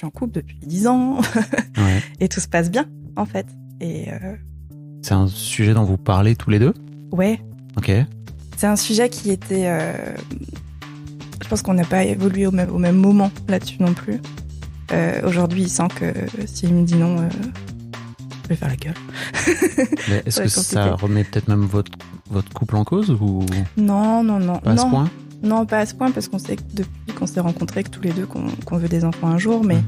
suis en couple depuis 10 ans. Ouais. Et tout se passe bien, en fait. Et C'est un sujet dont vous parlez tous les deux ? ouais, Ok. c'est un sujet qui était... je pense qu'on n'a pas évolué au même moment là-dessus non plus. Aujourd'hui, il sent que s'il me dit non, je vais faire la gueule. Mais est-ce Ouais, que compliqué. ça remet peut-être même votre couple en cause ou Non. pas à ce point ? Non, pas à ce point, parce qu'on sait que depuis qu'on s'est rencontrés, que tous les deux, qu'on veut des enfants un jour, mais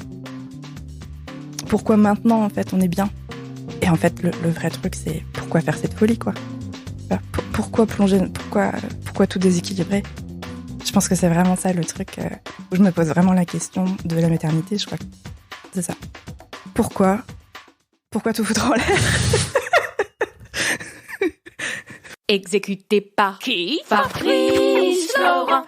pourquoi maintenant, en fait, on est bien ? Et en fait, le vrai truc, c'est pourquoi faire cette folie, quoi ? Pourquoi plonger, pourquoi tout déséquilibrer ? Je pense que c'est vraiment ça le truc où je me pose vraiment la question de la maternité, je crois que c'est ça. Pourquoi tout foutre en l'air ? Exécuté par qui ? Fabrice Florent.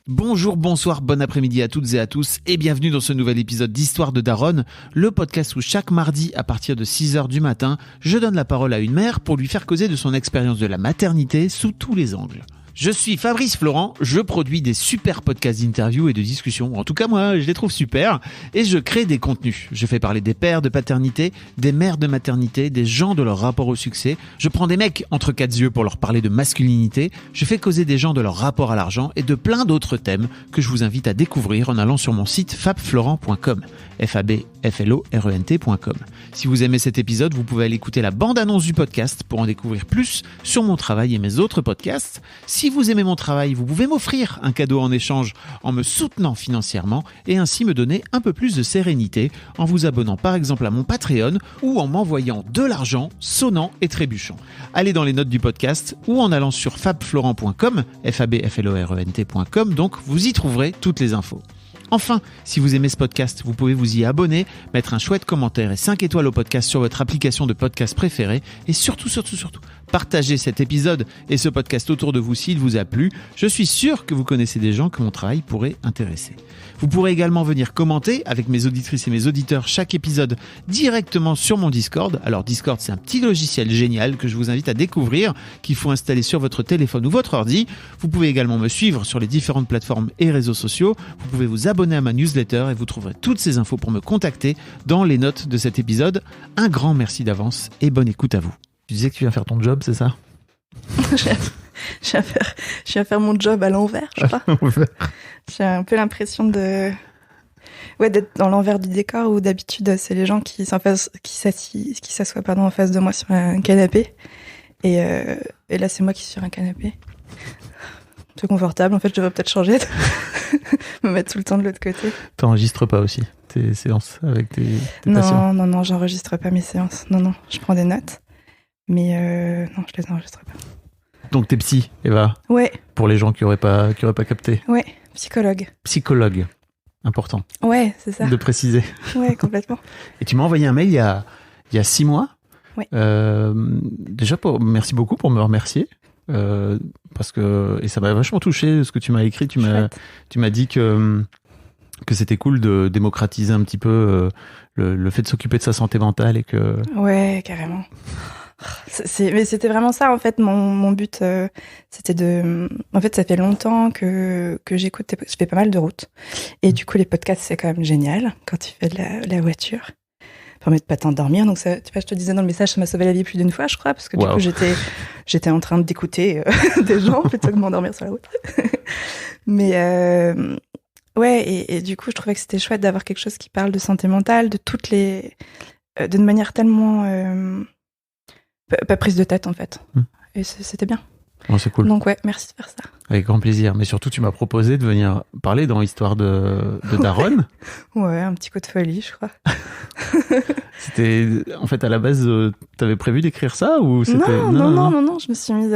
Bonjour, bonsoir, bon après-midi à toutes et à tous et bienvenue dans ce nouvel épisode d'Histoire de Daronne, le podcast où chaque mardi à partir de 6h du matin, je donne la parole à une mère pour lui faire causer de son expérience de la maternité sous tous les angles. Je suis Fabrice Florent, je produis des super podcasts d'interviews et de discussions. En tout cas, moi, je les trouve super. Et je crée des contenus. Je fais parler des pères de paternité, des mères de maternité, des gens de leur rapport au succès. Je prends des mecs entre quatre yeux pour leur parler de masculinité. Je fais causer des gens de leur rapport à l'argent et de plein d'autres thèmes que je vous invite à découvrir en allant sur mon site fabflorent.com. fabflorent.com. Si vous aimez cet épisode, vous pouvez aller écouter la bande-annonce du podcast pour en découvrir plus sur mon travail et mes autres podcasts. Si vous aimez mon travail, vous pouvez m'offrir un cadeau en échange en me soutenant financièrement et ainsi me donner un peu plus de sérénité en vous abonnant par exemple à mon Patreon ou en m'envoyant de l'argent sonnant et trébuchant. Allez dans les notes du podcast ou en allant sur fabflorent.com, fabflorent.com, donc vous y trouverez toutes les infos. Enfin, si vous aimez ce podcast, vous pouvez vous y abonner, mettre un chouette commentaire et 5 étoiles au podcast sur votre application de podcast préférée et surtout, partagez cet épisode et ce podcast autour de vous s'il vous a plu. Je suis sûr que vous connaissez des gens que mon travail pourrait intéresser. Vous pourrez également venir commenter avec mes auditrices et mes auditeurs chaque épisode directement sur mon Discord. Alors Discord, c'est un petit logiciel génial que je vous invite à découvrir, qu'il faut installer sur votre téléphone ou votre ordi. Vous pouvez également me suivre sur les différentes plateformes et réseaux sociaux. Vous pouvez vous abonner à ma newsletter et vous trouverez toutes ces infos pour me contacter dans les notes de cet épisode. Un grand merci d'avance et bonne écoute à vous. Tu disais que tu viens faire ton job, c'est ça ? Je viens faire mon job à l'envers, je crois. J'ai un peu l'impression d'être dans l'envers du décor où d'habitude c'est les gens qui s'assoient en face de moi sur un canapé et là c'est moi qui suis sur un canapé. C'est confortable, en fait je devrais peut-être changer, me mettre tout le temps de l'autre côté. T'enregistres pas aussi tes séances avec tes patients ? Non, j'enregistre pas mes séances. Non, je prends des notes, mais non, je les enregistre pas. Donc t'es psy, Eva ? Ouais. Pour les gens qui auraient pas capté. Ouais, psychologue. Psychologue, important. Ouais, c'est ça. De préciser. Ouais, complètement. Et tu m'as envoyé un mail il y a 6 mois. Ouais. Déjà, merci beaucoup pour me remercier. Parce que et ça m'a vachement touché ce que tu m'as écrit. Tu m'as dit que c'était cool de démocratiser un petit peu le fait de s'occuper de sa santé mentale et que... Ouais, carrément. Mais c'était vraiment ça, en fait, mon but, c'était de... En fait, ça fait longtemps que j'écoute, je fais pas mal de routes. Et du coup, les podcasts, c'est quand même génial quand tu fais de la voiture. Ça permet de pas t'endormir. Donc, ça, tu vois, je te disais dans le message, ça m'a sauvé la vie plus d'une fois, je crois, parce que du coup, j'étais en train d'écouter des gens plutôt que de m'endormir sur la route. Mais... ouais, et du coup, je trouvais que c'était chouette d'avoir quelque chose qui parle de santé mentale, de toutes les... d'une manière tellement... pas prise de tête, en fait. Et c'était bien. Oh, c'est cool. Donc ouais, merci de faire ça. Avec grand plaisir. Mais surtout, tu m'as proposé de venir parler dans Histoire de Daronne. Ouais, un petit coup de folie, je crois. C'était... En fait, à la base, t'avais prévu d'écrire ça ou c'était... Non, je me suis mise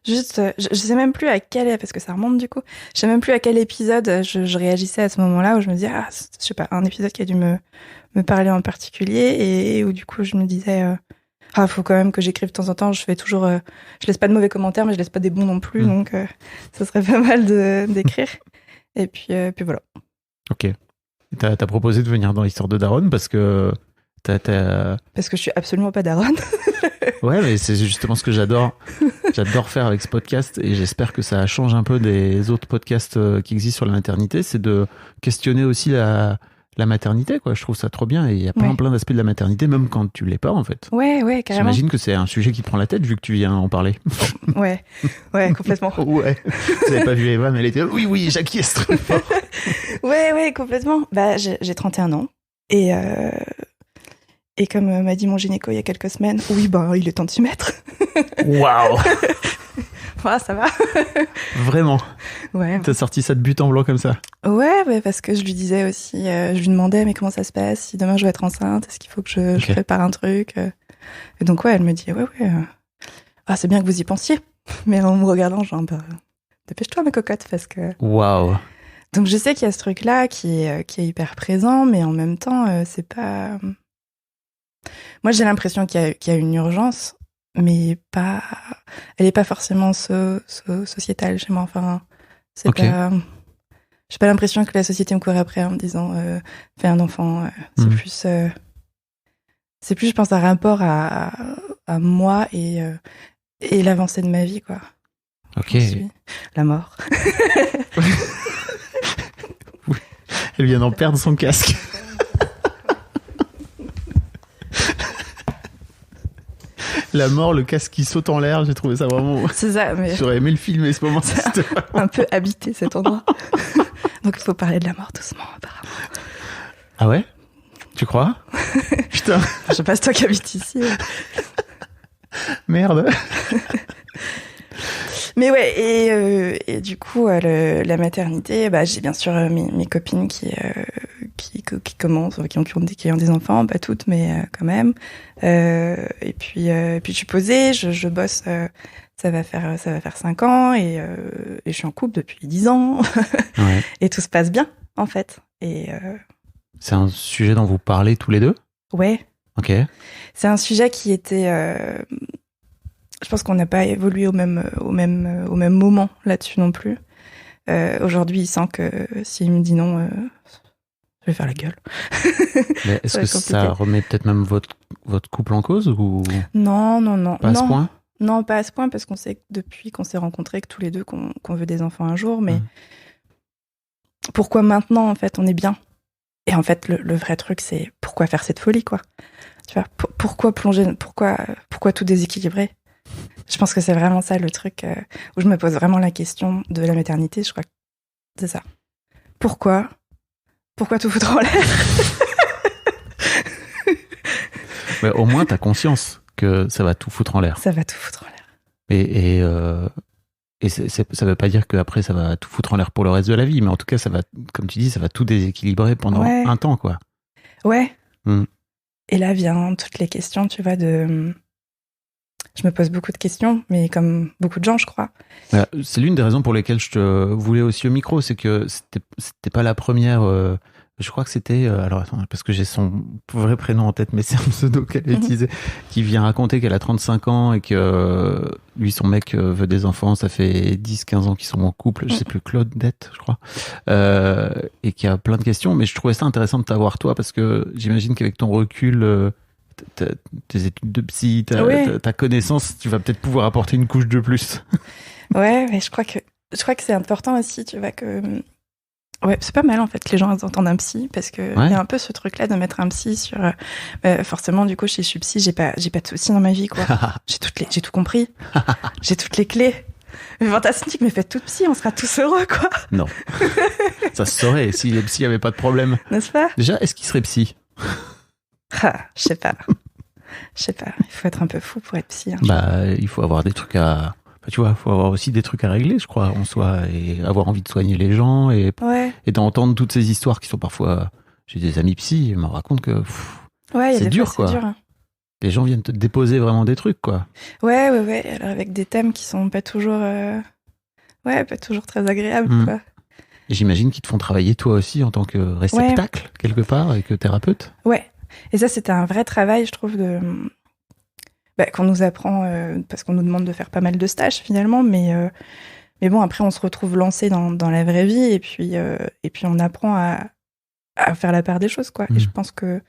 juste... je sais même plus à quel... Parce que ça remonte, du coup. Je sais même plus à quel épisode je réagissais à ce moment-là, où je me disais, je sais pas, un épisode qui a dû me parler en particulier, et où du coup, je me disais... faut quand même que j'écrive de temps en temps. Je fais toujours... je laisse pas de mauvais commentaires, mais je laisse pas des bons non plus, donc ça serait pas mal d'écrire. Et puis voilà. Ok. T'as proposé de venir dans l'Histoire de Daronne parce que... Parce que je suis absolument pas daronne. Ouais, mais c'est justement ce que j'adore faire avec ce podcast, et j'espère que ça change un peu des autres podcasts qui existent sur la maternité, c'est de questionner aussi la la maternité, quoi. Je trouve ça trop bien. Et il y a plein d'aspects de la maternité, même quand tu l'es pas, en fait. Ouais, carrément. J'imagine que c'est un sujet qui te prend la tête, vu que tu viens en parler. Ouais, complètement. Ouais. Vous avez pas vu Eva, mais elle était oui, j'acquiesce très fort. Ouais, complètement. Bah, j'ai 31 ans. Et comme m'a dit mon gynéco il y a quelques semaines, oui, il est temps de s'y mettre. Waouh. Voilà, ça va. Vraiment. Ouais. T'as sorti ça de but en blanc comme ça. Ouais, parce que je lui disais aussi, je lui demandais, mais comment ça se passe? Si demain je vais être enceinte, est-ce qu'il faut que je prépare un truc? Et donc, elle me dit, ouais. C'est bien que vous y pensiez. Mais en me regardant, genre, dépêche-toi, ma cocotte, parce que. Waouh. Donc, je sais qu'il y a ce truc-là qui est hyper présent, mais en même temps, c'est pas. Moi, j'ai l'impression qu'il y a une urgence, mais pas. Elle est pas forcément sociétale chez moi. Enfin, c'est pas. J'ai pas l'impression que la société me courait après en me disant fais un enfant. C'est plus. C'est plus, je pense, un rapport à moi et l'avancée de ma vie, quoi. Ok. La mort. Elle vient d'en perdre son casque. La mort, le casque qui saute en l'air, j'ai trouvé ça vraiment. C'est ça, mais. J'aurais aimé le filmer ce moment. C'est un peu habité cet endroit. Donc il faut parler de la mort doucement, apparemment. Ah ouais? Tu crois? Putain. Je sais pas, c'est toi qui habites ici. Merde. Mais ouais, et du coup, la maternité, j'ai bien sûr mes copines qui commencent, qui ont des enfants, pas toutes, mais quand même. Et puis je suis posée, je bosse, ça va faire 5 ans, et je suis en couple depuis 10 ans. Ouais. Et tout se passe bien, en fait. Et c'est un sujet dont vous parlez tous les deux? Ouais. Ok. C'est un sujet qui était... je pense qu'on n'a pas évolué au même moment là-dessus non plus. Aujourd'hui, il sent que s'il me dit non, je vais faire la gueule. Mais est-ce que ça remet peut-être même votre couple en cause ou... Non. Pas à ce point? Non, pas à ce point, parce qu'on sait que depuis qu'on s'est rencontrés, que tous les deux, qu'on veut des enfants un jour, mais pourquoi maintenant, en fait, on est bien? Et en fait, le vrai truc, c'est pourquoi faire cette folie, quoi? Tu vois, pourquoi plonger, pourquoi tout déséquilibrer? Je pense que c'est vraiment ça le truc où je me pose vraiment la question de la maternité. Je crois que c'est ça. Pourquoi tout foutre en l'air? Mais au moins, t'as conscience que ça va tout foutre en l'air. Ça va tout foutre en l'air. Et ça veut pas dire qu'après, ça va tout foutre en l'air pour le reste de la vie. Mais en tout cas, ça va, comme tu dis, ça va tout déséquilibrer pendant un temps, quoi. Ouais. Et là viennent toutes les questions, tu vois, je me pose beaucoup de questions, mais comme beaucoup de gens, je crois. C'est l'une des raisons pour lesquelles je te voulais aussi au micro, c'est que c'était pas la première. Je crois que c'était. Alors attends, parce que j'ai son vrai prénom en tête, mais c'est un pseudo qu'elle a utilisé, qui vient raconter qu'elle a 35 ans et que lui, son mec veut des enfants. Ça fait 10-15 ans qu'ils sont en couple. Je sais plus, Claudette, je crois. Et qu'il y a plein de questions. Mais je trouvais ça intéressant de t'avoir, toi, parce que j'imagine qu'avec ton recul. Tes études de psy, ta connaissance, tu vas peut-être pouvoir apporter une couche de plus. Ouais, mais je crois que c'est important aussi, tu vois, que... Ouais, c'est pas mal, en fait, que les gens entendent un psy, parce que il y a un peu ce truc-là de mettre un psy sur... forcément, du coup, je suis psy, j'ai pas de soucis dans ma vie, quoi. J'ai tout compris. J'ai toutes les clés. Mais fantastique, mais faites tout psy, on sera tous heureux, quoi. Non. Ça se saurait si les psys avaient pas de problème. N'est-ce pas? Déjà, est-ce qu'ils seraient psy? Je sais pas. Il faut être un peu fou pour être psy. Il faut avoir des trucs à... tu vois, il faut avoir aussi des trucs à régler, je crois, en soi, et avoir envie de soigner les gens, et d'entendre toutes ces histoires qui sont parfois... J'ai des amis psy, ils me racontent que c'est dur, quoi. C'est dur, hein. Les gens viennent te déposer vraiment des trucs, quoi. Ouais. Alors avec des thèmes qui sont pas toujours... pas toujours très agréables, quoi. Et j'imagine qu'ils te font travailler, toi aussi, en tant que réceptacle, quelque part, et que thérapeute. Ouais. Et ça, c'était un vrai travail, je trouve, qu'on nous apprend, parce qu'on nous demande de faire pas mal de stages, finalement, mais bon, après, on se retrouve lancé dans la vraie vie, et puis on apprend à faire la part des choses, quoi. Et je pense que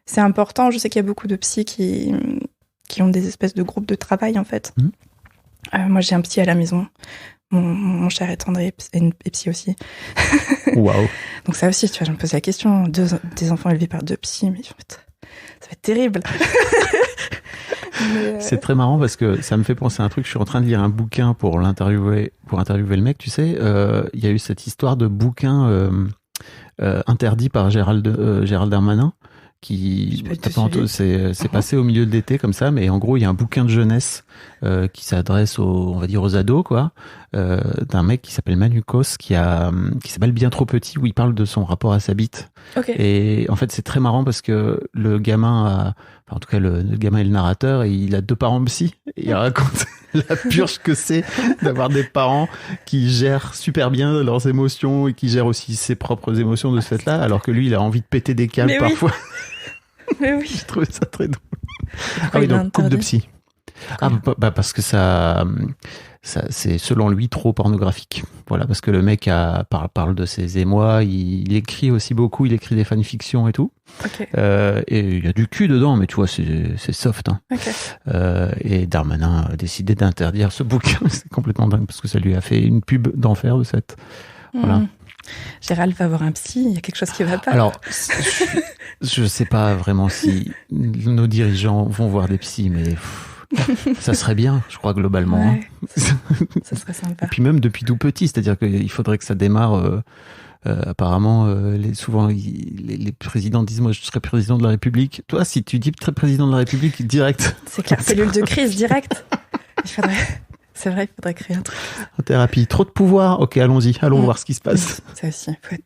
c'est important. Je sais qu'il y a beaucoup de psys qui ont des espèces de groupes de travail, en fait. Moi, j'ai un psy à la maison. Mon cher et tendre est psy aussi. Waouh. Donc ça aussi, tu vois, je me pose la question, des enfants élevés par 2 psys, mais en fait, ça va être terrible. C'est très marrant parce que ça me fait penser à un truc. Je suis en train de lire un bouquin pour interviewer le mec, tu sais. Il y a eu cette histoire de bouquin interdit par Gérald Darmanin qui c'est passé au milieu de l'été comme ça, mais en gros il y a un bouquin de jeunesse qui s'adresse on va dire aux ados quoi, d'un mec qui s'appelle Manu Kos qui s'appelle Bien trop petit, où il parle de son rapport à sa bite. Okay. Et en fait c'est très marrant parce que le gamin en tout cas le gamin est le narrateur et il a 2 parents psy et il raconte la purge que c'est d'avoir des parents qui gèrent super bien leurs émotions et qui gèrent aussi ses propres émotions de ce fait-là, alors que lui il a envie de péter des câbles parfois. Mais oui. J'ai trouvé ça très drôle. Ah oui, donc couple de psy. Parce que ça c'est selon lui trop pornographique. Voilà, parce que le mec parle de ses émois, il écrit aussi beaucoup, il écrit des fanfictions et tout. Okay. Et il y a du cul dedans, mais tu vois, c'est soft. Hein. Okay. Et Darmanin a décidé d'interdire ce bouquin. C'est complètement dingue parce que ça lui a fait une pub d'enfer de cette. Voilà. Gérald va voir un psy, il y a quelque chose qui va pas. Alors, je sais pas vraiment si nos dirigeants vont voir des psys, mais ça serait bien, je crois, globalement. Ouais, hein. Ça serait sympa. Et puis même depuis tout petit, c'est-à-dire qu'il faudrait que ça démarre. Apparemment, souvent, les présidents disent « Moi, je serai président de la République ». Toi, si tu dis président de la République, direct. C'est clair, cellule de crise, direct. C'est vrai, il faudrait créer un truc. En thérapie, trop de pouvoir. Ok, allons-y, allons voir ce qui se passe. Ça aussi, faut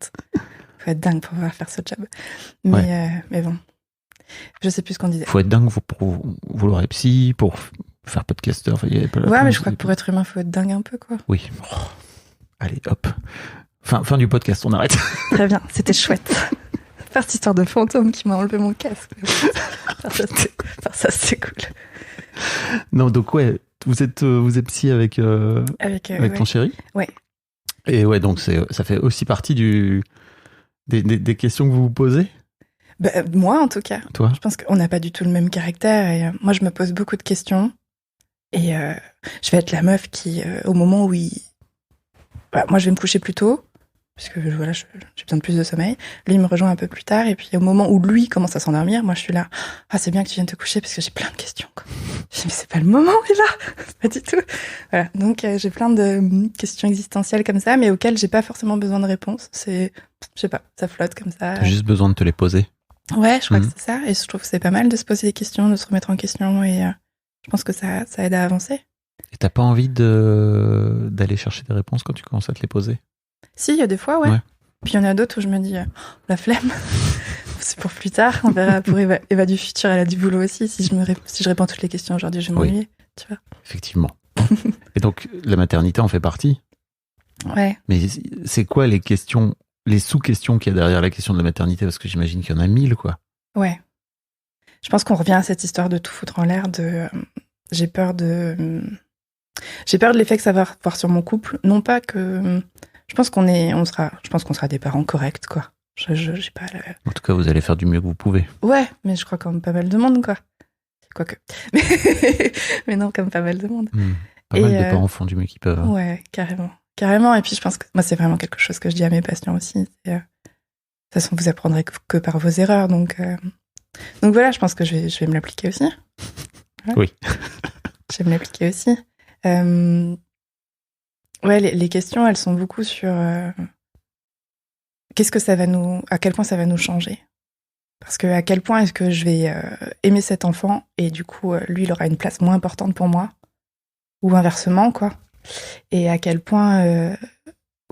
être dingue pour pouvoir faire ce job. Mais bon, je sais plus ce qu'on disait. Faut être dingue pour vouloir être psy, pour faire podcasteur. Enfin, mais je crois que pour être humain, faut être dingue un peu, quoi. Oui. Oh. Allez, hop. Fin du podcast, on arrête. Très bien, c'était chouette. Faire cette histoire de fantôme qui m'a enlevé mon casque. Ça, c'est cool. Non, donc ouais, vous êtes psy avec ton chéri. Ouais. Et ouais, donc ça fait aussi partie des questions que vous vous posez. Moi, en tout cas. Toi. Je pense qu'on n'a pas du tout le même caractère. Et moi, je me pose beaucoup de questions. Et je vais être la meuf qui, au moment où moi, je vais me coucher plus tôt. Parce que voilà, j'ai besoin de plus de sommeil. Lui, il me rejoint un peu plus tard. Et puis, au moment où lui commence à s'endormir, moi, je suis là. Ah, c'est bien que tu viennes te coucher parce que j'ai plein de questions, quoi. Je dis, mais c'est pas le moment, il est là. Pas du tout. Voilà. Donc, j'ai plein de questions existentielles comme ça, mais auxquelles j'ai pas forcément besoin de réponse. Je sais pas, ça flotte comme ça. T'as juste besoin de te les poser. Ouais, je crois que c'est ça. Et je trouve que c'est pas mal de se poser des questions, de se remettre en question. Et je pense que ça aide à avancer. Et t'as pas envie d'aller chercher des réponses quand tu commences à te les poser? Si, il y a des fois, ouais. Puis il y en a d'autres où je me dis, la flemme, c'est pour plus tard. On verra pour Eva du futur, elle a du boulot aussi. Si je réponds à toutes les questions aujourd'hui, je vais m'ennuyer, tu vois. Effectivement. Et donc, la maternité en fait partie. Ouais. Mais c'est quoi les questions, les sous-questions qu'il y a derrière la question de la maternité? Parce que j'imagine qu'il y en a 1000, quoi. Ouais. Je pense qu'on revient à cette histoire de tout foutre en l'air, j'ai peur de l'effet que ça va avoir sur mon couple. Non pas que... Je pense qu'on sera des parents corrects, quoi. J'ai pas En tout cas, vous allez faire du mieux que vous pouvez. Ouais, mais je crois comme pas mal de monde, quoi. Quoique. Mais non, comme pas mal de monde. Pas mal de parents font du mieux qu'ils peuvent. Hein. Ouais, carrément. Carrément. Et puis, je pense que moi, c'est vraiment quelque chose que je dis à mes patients aussi. De toute façon, vous apprendrez que par vos erreurs. Donc voilà, je pense que je vais me l'appliquer aussi. Voilà. Oui. Je vais me l'appliquer aussi. Ouais, les questions, elles sont beaucoup sur à quel point ça va nous changer. Parce que à quel point est-ce que je vais aimer cet enfant et du coup, lui, il aura une place moins importante pour moi. Ou inversement, quoi. Et à quel point...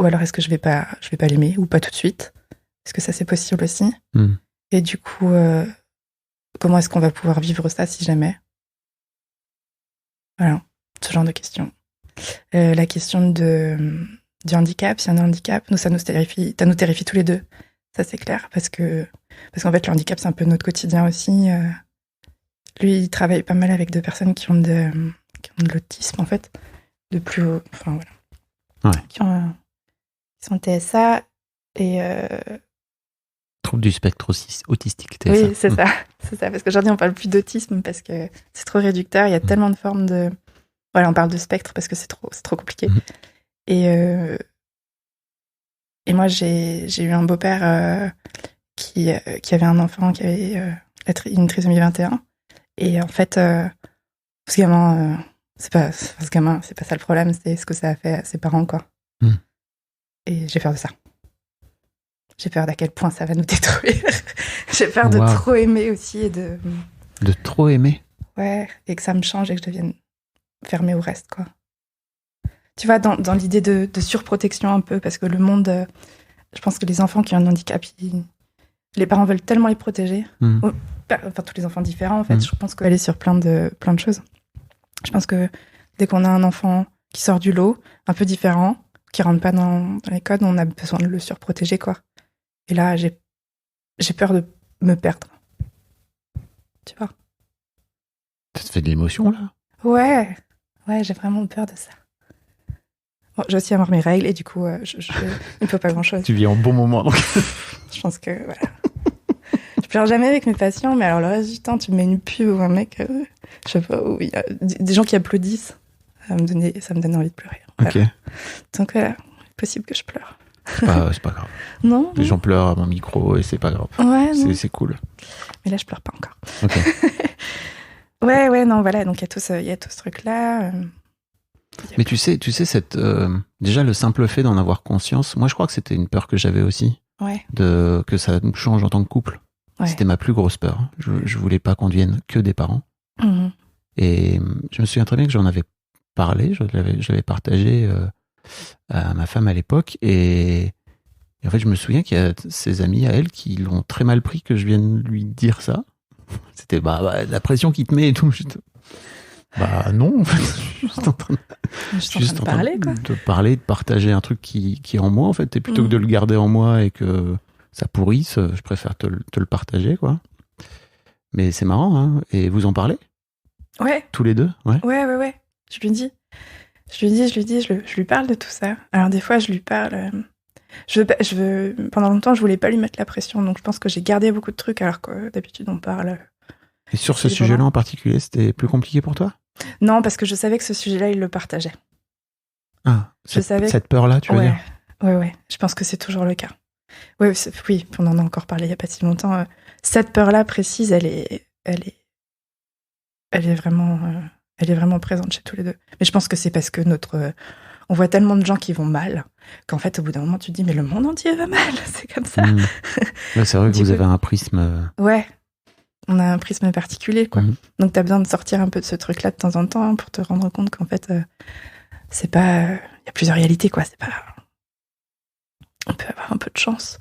ou alors est-ce que je vais pas l'aimer ou pas tout de suite. Est-ce que ça, c'est possible aussi. Et du coup, comment est-ce qu'on va pouvoir vivre ça si jamais? Voilà, ce genre de questions. La question du handicap, s'il y a un handicap, ça nous terrifie tous les deux. Ça, c'est clair, parce qu'en fait, le handicap, c'est un peu notre quotidien aussi. Lui, il travaille pas mal avec 2 personnes qui ont de l'autisme, en fait, de plus haut, enfin voilà. Ouais. Qui sont TSA et... Trouble du spectre autistique, TSA. Oui, c'est ça, parce qu'aujourd'hui, on parle plus d'autisme parce que c'est trop réducteur, il y a tellement de formes de... Voilà, on parle de spectre parce que c'est trop compliqué. Et moi, j'ai eu un beau-père qui avait un enfant qui avait une trisomie 21. Et en fait, ce gamin, c'est pas ça le problème, c'est ce que ça a fait à ses parents, quoi. Et j'ai peur de ça. J'ai peur d'à quel point ça va nous détruire. J'ai peur de trop aimer aussi et de... De trop aimer? Ouais, et que ça me change et que je devienne fermée au reste, quoi. Tu vois, dans l'idée de surprotection un peu, parce que le monde... je pense que les enfants qui ont un handicap, les parents veulent tellement les protéger. Enfin, tous les enfants différents, en fait. Je pense qu'elle est sur plein de choses. Je pense que dès qu'on a un enfant qui sort du lot, un peu différent, qui rentre pas dans les codes, on a besoin de le surprotéger, quoi. Et là, j'ai peur de me perdre. Tu vois? Ça te fait de l'émotion, là? Ouais, j'ai vraiment peur de ça. Bon, j'ai aussi avoir mes règles et du coup, il ne faut pas grand-chose. Tu vis en bon moment, donc. Je pense que, voilà. Je pleure jamais avec mes patients, mais alors le reste du temps, tu mets une pub ou un mec, je sais pas, où il y a des gens qui applaudissent, ça me donne envie de pleurer. Voilà. Ok. Donc voilà, c'est possible que je pleure. C'est pas grave. Non. Les gens pleurent à mon micro et c'est pas grave. Ouais, c'est cool. Mais là, je pleure pas encore. Ok. ouais, non, voilà, donc il y a tout ce truc-là. Mais tu sais, déjà le simple fait d'en avoir conscience, moi je crois que c'était une peur que j'avais aussi. Ouais. Que ça nous change en tant que couple. Ouais. C'était ma plus grosse peur. Je voulais pas qu'on devienne que des parents. Et je me souviens très bien que j'en avais parlé, je l'avais partagé à ma femme à l'époque. Et en fait, je me souviens qu'il y a ses amis à elle qui l'ont très mal pris que je vienne lui dire ça. C'était la pression qu'il te met et tout. Non, en fait, je suis juste en train de parler, de partager un truc qui est en moi, en fait. Et plutôt que de le garder en moi et que ça pourrisse, je préfère te le partager, quoi. Mais c'est marrant, hein. Et vous en parlez? Ouais. Tous les deux? Ouais. Ouais. Je lui parle de tout ça. Alors, des fois, je lui parle... pendant longtemps, je voulais pas lui mettre la pression, donc je pense que j'ai gardé beaucoup de trucs, alors que d'habitude, on parle... Et sur ce sujet-là en particulier, c'était plus compliqué pour toi? Non, parce que je savais que ce sujet-là, il le partageait. Ah, cette peur-là, tu veux dire? Ouais. Je pense que c'est toujours le cas. Oui, on en a encore parlé il n'y a pas si longtemps. Cette peur-là précise, elle est vraiment présente chez tous les deux. Mais je pense que c'est parce que on voit tellement de gens qui vont mal qu'en fait, au bout d'un moment, tu te dis, mais le monde entier va mal. C'est comme ça. Ouais, c'est vrai que vous avez un prisme... Ouais. On a un prisme particulier, quoi. Donc, t'as besoin de sortir un peu de ce truc-là de temps en temps pour te rendre compte qu'en fait, c'est pas... Il y a plusieurs réalités, quoi. C'est pas... On peut avoir un peu de chance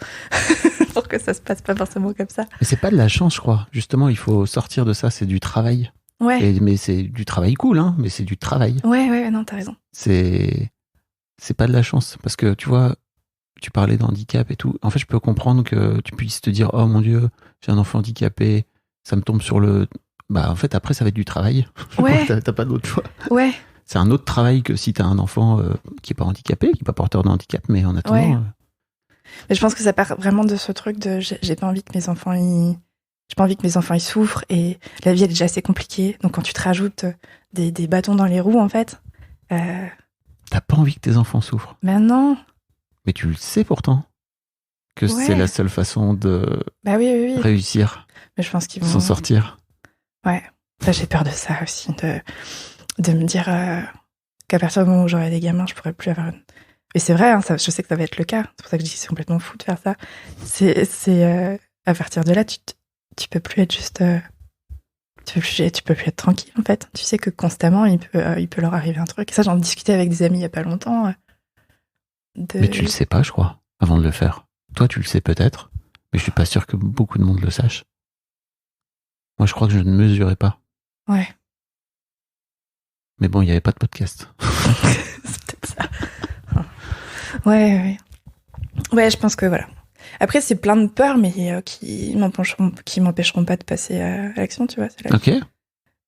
pour que ça se passe pas forcément comme ça. Mais c'est pas de la chance, je crois. Justement, il faut sortir de ça, c'est du travail. Ouais. Mais c'est du travail cool, hein, mais c'est du travail. Ouais, non, t'as raison. C'est pas de la chance. Parce que, tu vois, tu parlais d'handicap et tout. En fait, je peux comprendre que tu puisses te dire, oh mon Dieu, j'ai un enfant handicapé, ça me tombe sur le... en fait, après, ça va être du travail. Ouais. T'as pas d'autre choix. Ouais. C'est un autre travail que si t'as un enfant qui est pas handicapé, qui est pas porteur de handicap, mais en attendant... Ouais. Mais je pense que ça part vraiment de ce truc de j'ai pas envie que mes enfants ils souffrent, et la vie elle est déjà assez compliquée, donc quand tu te rajoutes des bâtons dans les roues, en fait... T'as pas envie que tes enfants souffrent? Ben non. Mais tu le sais pourtant que c'est la seule façon de oui. réussir. Mais je pense qu'ils vont s'en sortir. Ouais. J'ai peur de ça aussi, de me dire qu'à partir du moment où j'aurai des gamins, je pourrai plus avoir une... Et c'est vrai, hein, je sais que ça va être le cas. C'est pour ça que je dis que c'est complètement fou de faire ça. C'est à partir de là, tu peux plus être juste... tu peux plus être tranquille, en fait. Tu sais que constamment, il peut leur arriver un truc. Et ça, j'en discutais avec des amis il y a pas longtemps. Mais tu le sais pas, je crois, avant de le faire. Toi, tu le sais peut-être, mais je suis pas sûr que beaucoup de monde le sache. Moi, je crois que je ne mesurais pas. Ouais. Mais bon, il n'y avait pas de podcast. C'est peut-être ça. Ouais. Ouais, je pense que voilà. Après, c'est plein de peurs, mais qui m'empêcheront pas de passer à l'action, tu vois. Ok.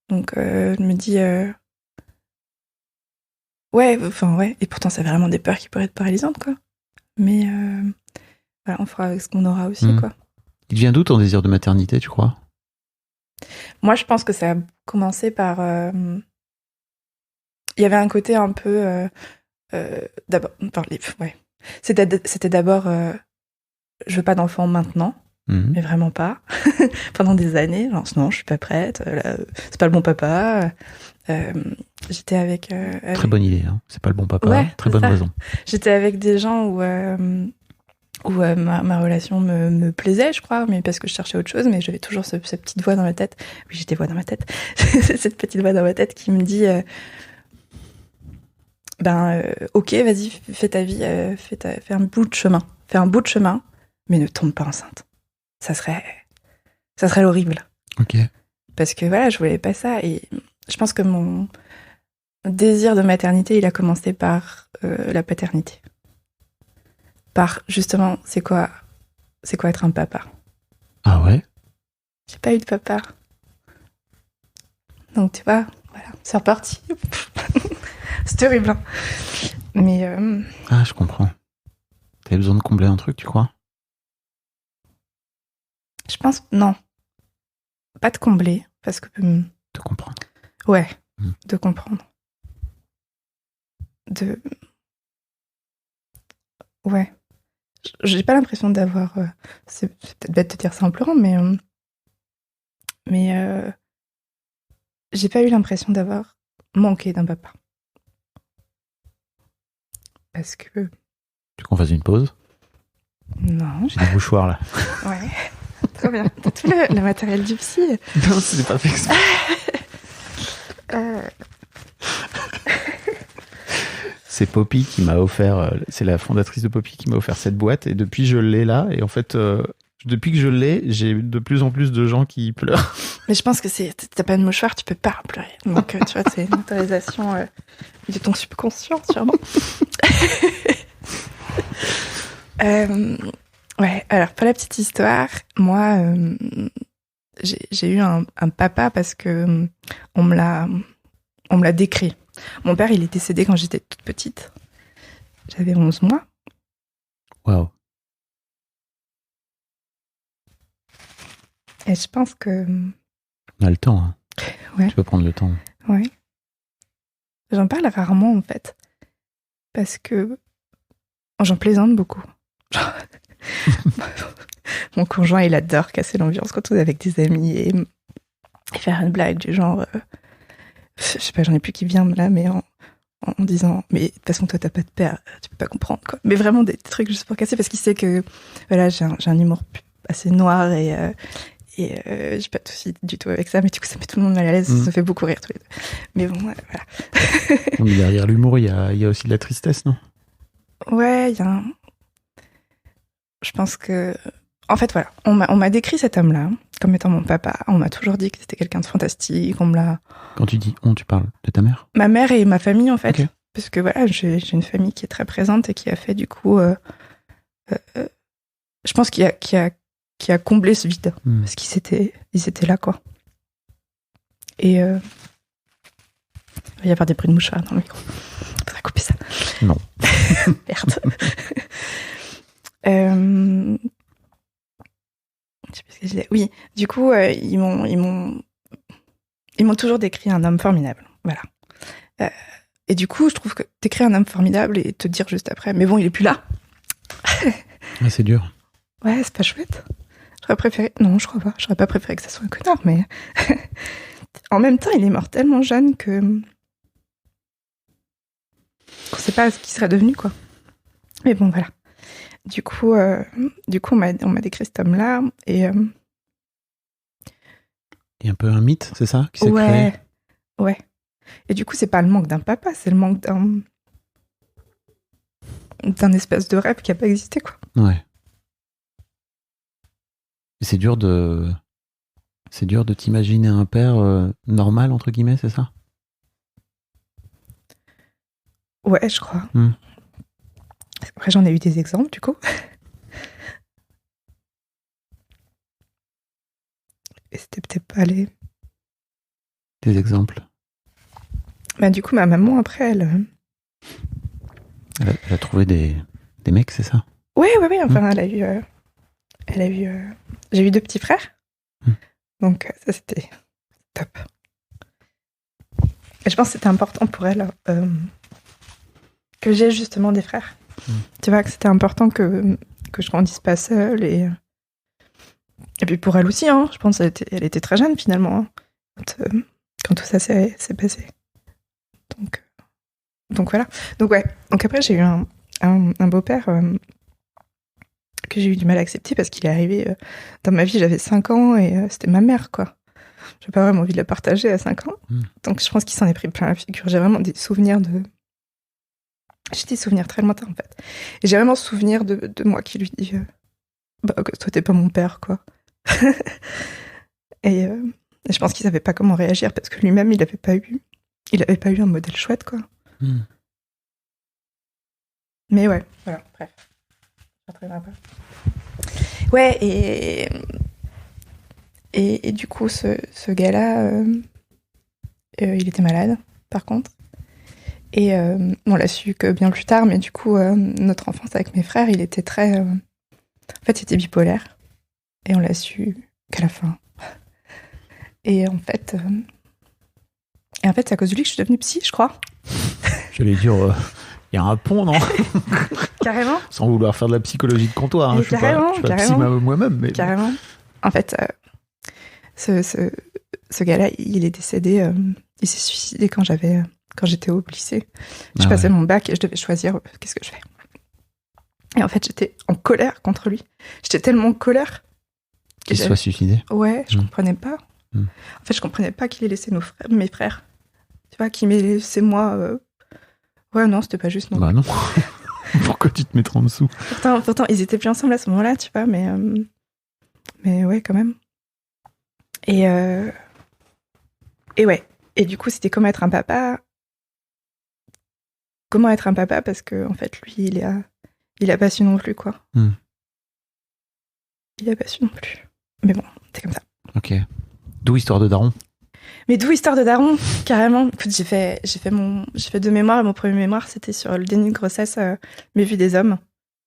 Donc, je me dis... Ouais. Et pourtant, c'est vraiment des peurs qui pourraient être paralysantes, quoi. Mais voilà, on fera avec ce qu'on aura aussi, quoi. Il vient d'où ton désir de maternité, tu crois? Moi, je pense que ça a commencé par... Il y avait un côté un peu... d'abord, ouais. C'était d'abord, je veux pas d'enfant maintenant, mais vraiment pas. Pendant des années, genre, non, je suis pas prête, là, c'est pas le bon papa. J'étais avec... Très bonne idée, hein. C'est pas le bon papa, Ouais, très c'est bonne ça. raison. J'étais avec des gens où ma relation me plaisait, je crois, mais parce que je cherchais autre chose, mais j'avais toujours cette petite voix dans ma tête. Oui, j'ai des voix dans ma tête. Cette petite voix dans ma tête qui me dit ok, vas-y, fais ta vie, fais un bout de chemin. Fais un bout de chemin, mais ne tombe pas enceinte. Ça serait horrible. Ok. Parce que voilà, je voulais pas ça. Et je pense que mon désir de maternité, il a commencé par la paternité. Par, justement, c'est quoi être un papa. Ah ouais? J'ai pas eu de papa. Donc, tu vois, voilà, c'est reparti. C'est horrible, hein. Mais... Ah, je comprends. T'avais besoin de combler un truc, tu crois? je pense, non. Pas de combler, parce que... De comprendre. ouais, de comprendre. Ouais. J'ai pas l'impression d'avoir... c'est peut-être bête de dire ça en pleurant, mais j'ai pas eu l'impression d'avoir manqué d'un papa. Parce que... Tu veux qu'on fasse une pause? Non. J'ai des mouchoirs, là. Ouais. Très bien. T'as tout le matériel du psy. Non, c'est pas fait exprès. C'est Poppy qui m'a offert, c'est la fondatrice de Poppy qui m'a offert cette boîte, et depuis je l'ai là, et en fait, depuis que je l'ai, j'ai de plus en plus de gens qui pleurent. Mais je pense que t'as pas de mouchoir, tu peux pas pleurer. Donc, tu vois, c'est une autorisation de ton subconscient, sûrement. Ouais, alors, pour la petite histoire, moi, j'ai eu un papa parce que on me l'a décrit. Mon père, il est décédé quand j'étais toute petite. J'avais 11 mois. Waouh. Et je pense que... On a le temps, hein. Ouais. Tu peux prendre le temps. Ouais. J'en parle rarement, en fait. Parce que j'en plaisante beaucoup. Mon conjoint, il adore casser l'ambiance quand on est avec des amis et faire une blague du genre... je sais pas, j'en ai plus qui vient là, mais en disant mais de toute façon toi t'as pas de père, tu peux pas comprendre quoi. Mais vraiment des trucs juste pour casser parce qu'il sait que voilà j'ai un humour assez noir et j'ai pas de soucis du tout avec ça, mais du coup ça met tout le monde mal à l'aise, ça fait beaucoup rire tous les deux. Mais bon voilà. Mais derrière l'humour il y a aussi de la tristesse, non? Ouais, il y a je pense que en fait voilà, on m'a décrit cet homme-là comme étant mon papa. On m'a toujours dit que c'était quelqu'un de fantastique. On me l'a... Quand tu dis on, tu parles de ta mère? Ma mère et ma famille, en fait. Okay. Parce que voilà, j'ai une famille qui est très présente et qui a fait, du coup... je pense qui a comblé ce vide. Parce qu'ils étaient là, quoi. Et... il va y avoir des bruits de mouchoirs dans le micro. Faudrait couper ça. Non. Merde. Je sais plus ce que je disais. Oui, du coup, ils m'ont toujours décrit un homme formidable. Voilà. Et du coup, je trouve que décrire un homme formidable et te dire juste après, mais bon, il est plus là. Ah, c'est dur. Ouais, c'est pas chouette. J'aurais préféré... Non, je crois pas. J'aurais pas préféré que ça soit un connard, mais... En même temps, il est mort tellement jeune que... qu'on sait pas ce qu'il serait devenu, quoi. Mais bon, voilà. Du coup, on m'a décrit cet homme-là, et... Il y a un peu un mythe, c'est ça, qui s'est créé? Ouais. Et du coup, c'est pas le manque d'un papa, c'est le manque d'un espèce de rêve qui a pas existé, quoi. Ouais. Et c'est dur de t'imaginer un père normal, entre guillemets, c'est ça? Ouais, je crois. Après, j'en ai eu des exemples, du coup. Et c'était peut-être pas les... Des exemples? Bah, du coup, ma maman, après, elle a trouvé des mecs, c'est ça? Oui, enfin, elle a eu... J'ai eu 2 petits frères. Donc, ça, c'était top. Et je pense que c'était important pour elle que j'ai justement des frères. Tu vois, que c'était important que je grandisse pas seule. Et puis pour elle aussi, hein, je pense qu'elle était très jeune finalement, hein, quand tout ça s'est passé. Donc voilà. Donc ouais. Donc après, j'ai eu un beau-père que j'ai eu du mal à accepter parce qu'il est arrivé dans ma vie, j'avais 5 ans et c'était ma mère, quoi. J'ai pas vraiment envie de la partager à 5 ans. Donc je pense qu'il s'en est pris plein la figure. J'ai vraiment des souvenirs J'ai des souvenirs très lointains, en fait. Et j'ai vraiment souvenir de moi qui lui dit que toi, t'es pas mon père, quoi. et je pense qu'il savait pas comment réagir parce que lui-même, il avait pas eu un modèle chouette, quoi. Mais ouais, voilà, bref. Ouais, et du coup, ce gars-là, il était malade, par contre. Et on l'a su que bien plus tard, mais du coup, notre enfance avec mes frères, il était très... En fait, il était bipolaire. Et on l'a su qu'à la fin. Et en fait, c'est à cause de lui que je suis devenue psy, je crois. J'allais dire, il y a un pont, non? Carrément. Sans vouloir faire de la psychologie de comptoir. Hein. Je suis pas psy moi-même. Mais... Carrément. En fait, ce gars-là, il est décédé. Il s'est suicidé quand j'étais au lycée. Je passais mon bac et je devais choisir qu'est-ce que je fais. Et en fait, j'étais en colère contre lui. J'étais tellement en colère. Qu'il se soit suicidé? Ouais, je comprenais pas. En fait, je comprenais pas qu'il ait laissé mes frères. Tu vois, qu'il m'ait laissé moi. Ouais, non, c'était pas juste. Non. Bah non. Pourquoi tu te mettrais en dessous? Pourtant, ils étaient plus ensemble à ce moment-là, tu vois, mais ouais, quand même. Et ouais. Et du coup, c'était comment être un papa. Comment être un papa, parce que en fait, lui, il a pas su non plus, quoi. Il a pas su non plus. Mais bon, c'est comme ça. Ok. D'où Histoire de Daron? Mais d'où Histoire de Daron, carrément. Écoute, j'ai fait 2 mémoires, et mon premier mémoire, c'était sur le déni de grossesse, mais vu des hommes.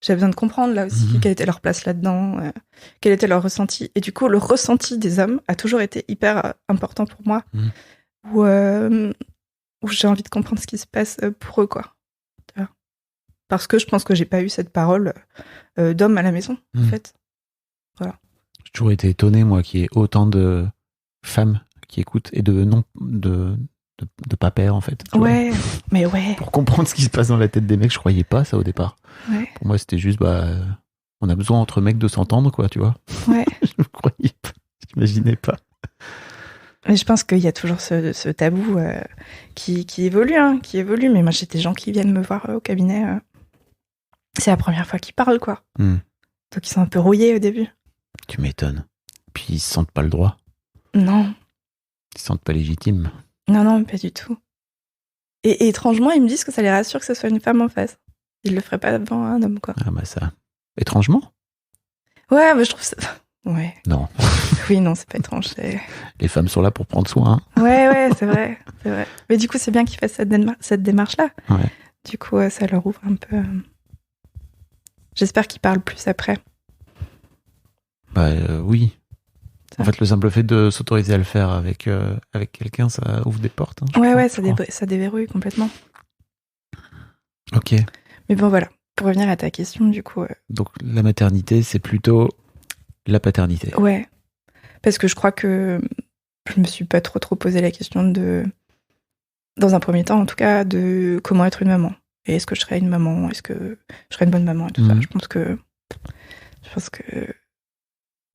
J'avais besoin de comprendre, là aussi, quelle était leur place là-dedans, quel était leur ressenti. Et du coup, le ressenti des hommes a toujours été hyper important pour moi, où j'ai envie de comprendre ce qui se passe pour eux, quoi. Parce que je pense que j'ai pas eu cette parole d'homme à la maison, en fait. Voilà. J'ai toujours été étonné, moi, qu'il y ait autant de femmes qui écoutent et de pas père, en fait. Ouais, mais ouais. Pour comprendre ce qui se passe dans la tête des mecs, je croyais pas ça au départ. Ouais. Pour moi, c'était juste, on a besoin entre mecs de s'entendre, quoi, tu vois. Ouais. Je croyais pas, j'imaginais pas. Mais je pense qu'il y a toujours ce tabou qui évolue, hein, mais moi, j'ai des gens qui viennent me voir au cabinet. C'est la première fois qu'ils parlent, quoi. Donc, ils sont un peu rouillés au début. Tu m'étonnes. Puis, ils se sentent pas le droit. Non. Ils se sentent pas légitimes. Non, pas du tout. Et étrangement, ils me disent que ça les rassure que ce soit une femme en face. Ils le feraient pas devant un homme, quoi. Ah bah ça. Étrangement? Ouais, mais je trouve ça... Ouais. Non. Oui, non, c'est pas étrange. Les femmes sont là pour prendre soin. Hein. Ouais, c'est vrai. Mais du coup, c'est bien qu'ils fassent cette démarche-là. Ouais. Du coup, ça leur ouvre un peu... J'espère qu'ils parlent plus après. Bah oui. En fait, le simple fait de s'autoriser à le faire avec quelqu'un, ça ouvre des portes. Hein, ouais, ça déverrouille complètement. Ok. Mais bon, voilà. Pour revenir à ta question, du coup... Donc, la maternité, c'est plutôt la paternité. Ouais. Parce que je crois que je me suis pas trop posé la question de... Dans un premier temps, en tout cas, de comment être une maman. Et est-ce que je serais une maman? Est-ce que je serais une bonne maman et tout ça. Je pense que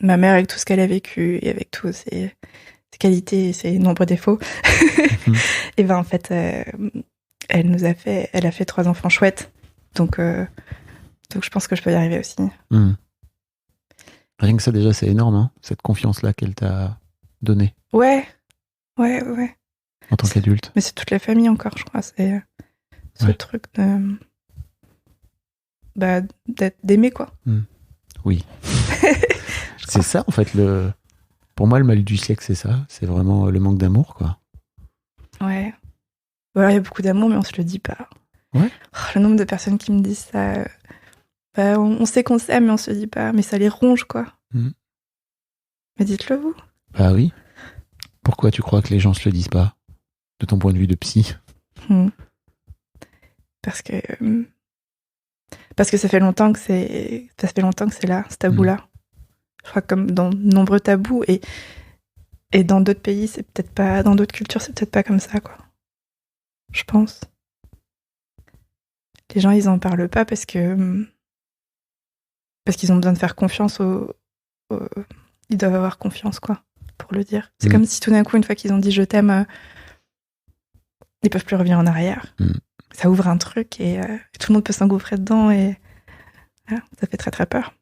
ma mère, avec tout ce qu'elle a vécu et avec tous ses qualités et ses nombreux défauts, et ben en fait, elle a fait 3 enfants chouettes. Donc je pense que je peux y arriver aussi. Rien que ça, déjà, c'est énorme, hein, cette confiance-là qu'elle t'a donnée. Ouais. En tant qu'adulte. Mais c'est toute la famille encore, je crois. C'est ce truc d'aimer, quoi. Oui. C'est ça, en fait, pour moi, le mal du siècle, c'est ça. C'est vraiment le manque d'amour, quoi. Ouais. Alors, il y a beaucoup d'amour, mais on se le dit pas. Ouais. Le nombre de personnes qui me disent ça... on sait qu'on s'aime, mais on se dit pas. Mais ça les ronge, quoi. Mais dites-le, vous. Bah oui. Pourquoi tu crois que les gens se le disent pas? De ton point de vue de psy? Parce que ça fait longtemps que c'est là, ce tabou-là. Je crois que comme dans de nombreux tabous et dans d'autres pays, c'est peut-être pas, dans d'autres cultures, c'est peut-être pas comme ça, quoi. Je pense. Les gens, ils en parlent pas parce qu'ils ont besoin de faire confiance ils doivent avoir confiance, quoi, pour le dire. C'est comme si tout d'un coup, une fois qu'ils ont dit je t'aime, ils peuvent plus revenir en arrière. Ça ouvre un truc et tout le monde peut s'engouffrer dedans et voilà, ça fait très très peur.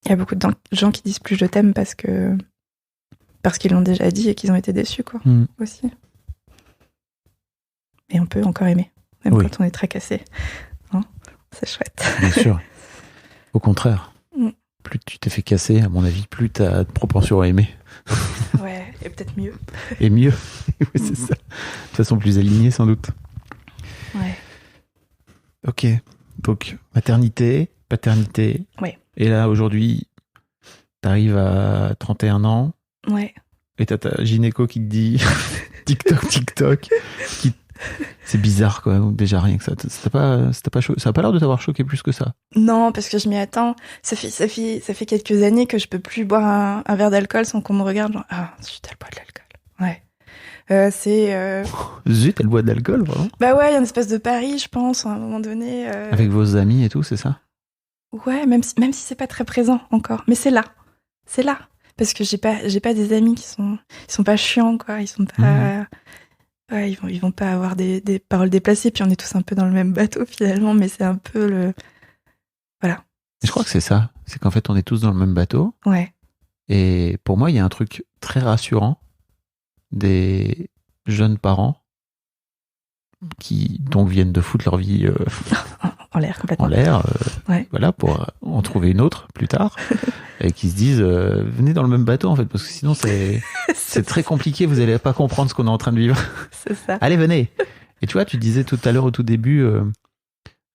Il y a beaucoup de gens qui disent plus je t'aime parce qu'ils l'ont déjà dit et qu'ils ont été déçus, quoi, aussi. Et on peut encore aimer, même quand on est tracassé. Hein, c'est chouette. Bien sûr. Au contraire. Plus tu t'es fait casser, à mon avis, plus t'as de propension à aimer. Ouais, et peut-être mieux. Et mieux. Oui, c'est ça. De façon plus alignée, sans doute. Ouais. Ok. Donc, maternité, paternité. Ouais. Et là, aujourd'hui, t'arrives à 31 ans. Ouais. Et t'as ta gynéco qui te dit TikTok. C'est bizarre, quoi. Déjà, rien que ça. Ça a pas l'air de t'avoir choqué plus que ça. Non, parce que je m'y attends. Ça fait quelques années que je peux plus boire un verre d'alcool sans qu'on me regarde. Genre, zut, elle boit de l'alcool. Ouais. Zut, elle boit de l'alcool, vraiment. Bah ouais, il y a une espèce de pari, je pense, à un moment donné. Avec vos amis et tout, c'est ça? Ouais, même si c'est pas très présent encore. Mais c'est là. C'est là. Parce que j'ai pas des amis ils sont pas chiants, quoi. Ils sont pas, ouais, ils vont pas avoir des paroles déplacées. Puis on est tous un peu dans le même bateau, finalement. Mais c'est un peu voilà. Je crois que c'est ça. C'est qu'en fait, on est tous dans le même bateau. Ouais. Et pour moi, il y a un truc très rassurant des jeunes parents qui donc viennent de foutre leur vie en l'air complètement. En l'air, ouais. Voilà, pour en trouver une autre plus tard, et qui se disent venez dans le même bateau en fait, parce que sinon c'est très compliqué, vous allez pas comprendre ce qu'on est en train de vivre. C'est ça. Allez, venez. Et tu vois, tu disais tout à l'heure au tout début,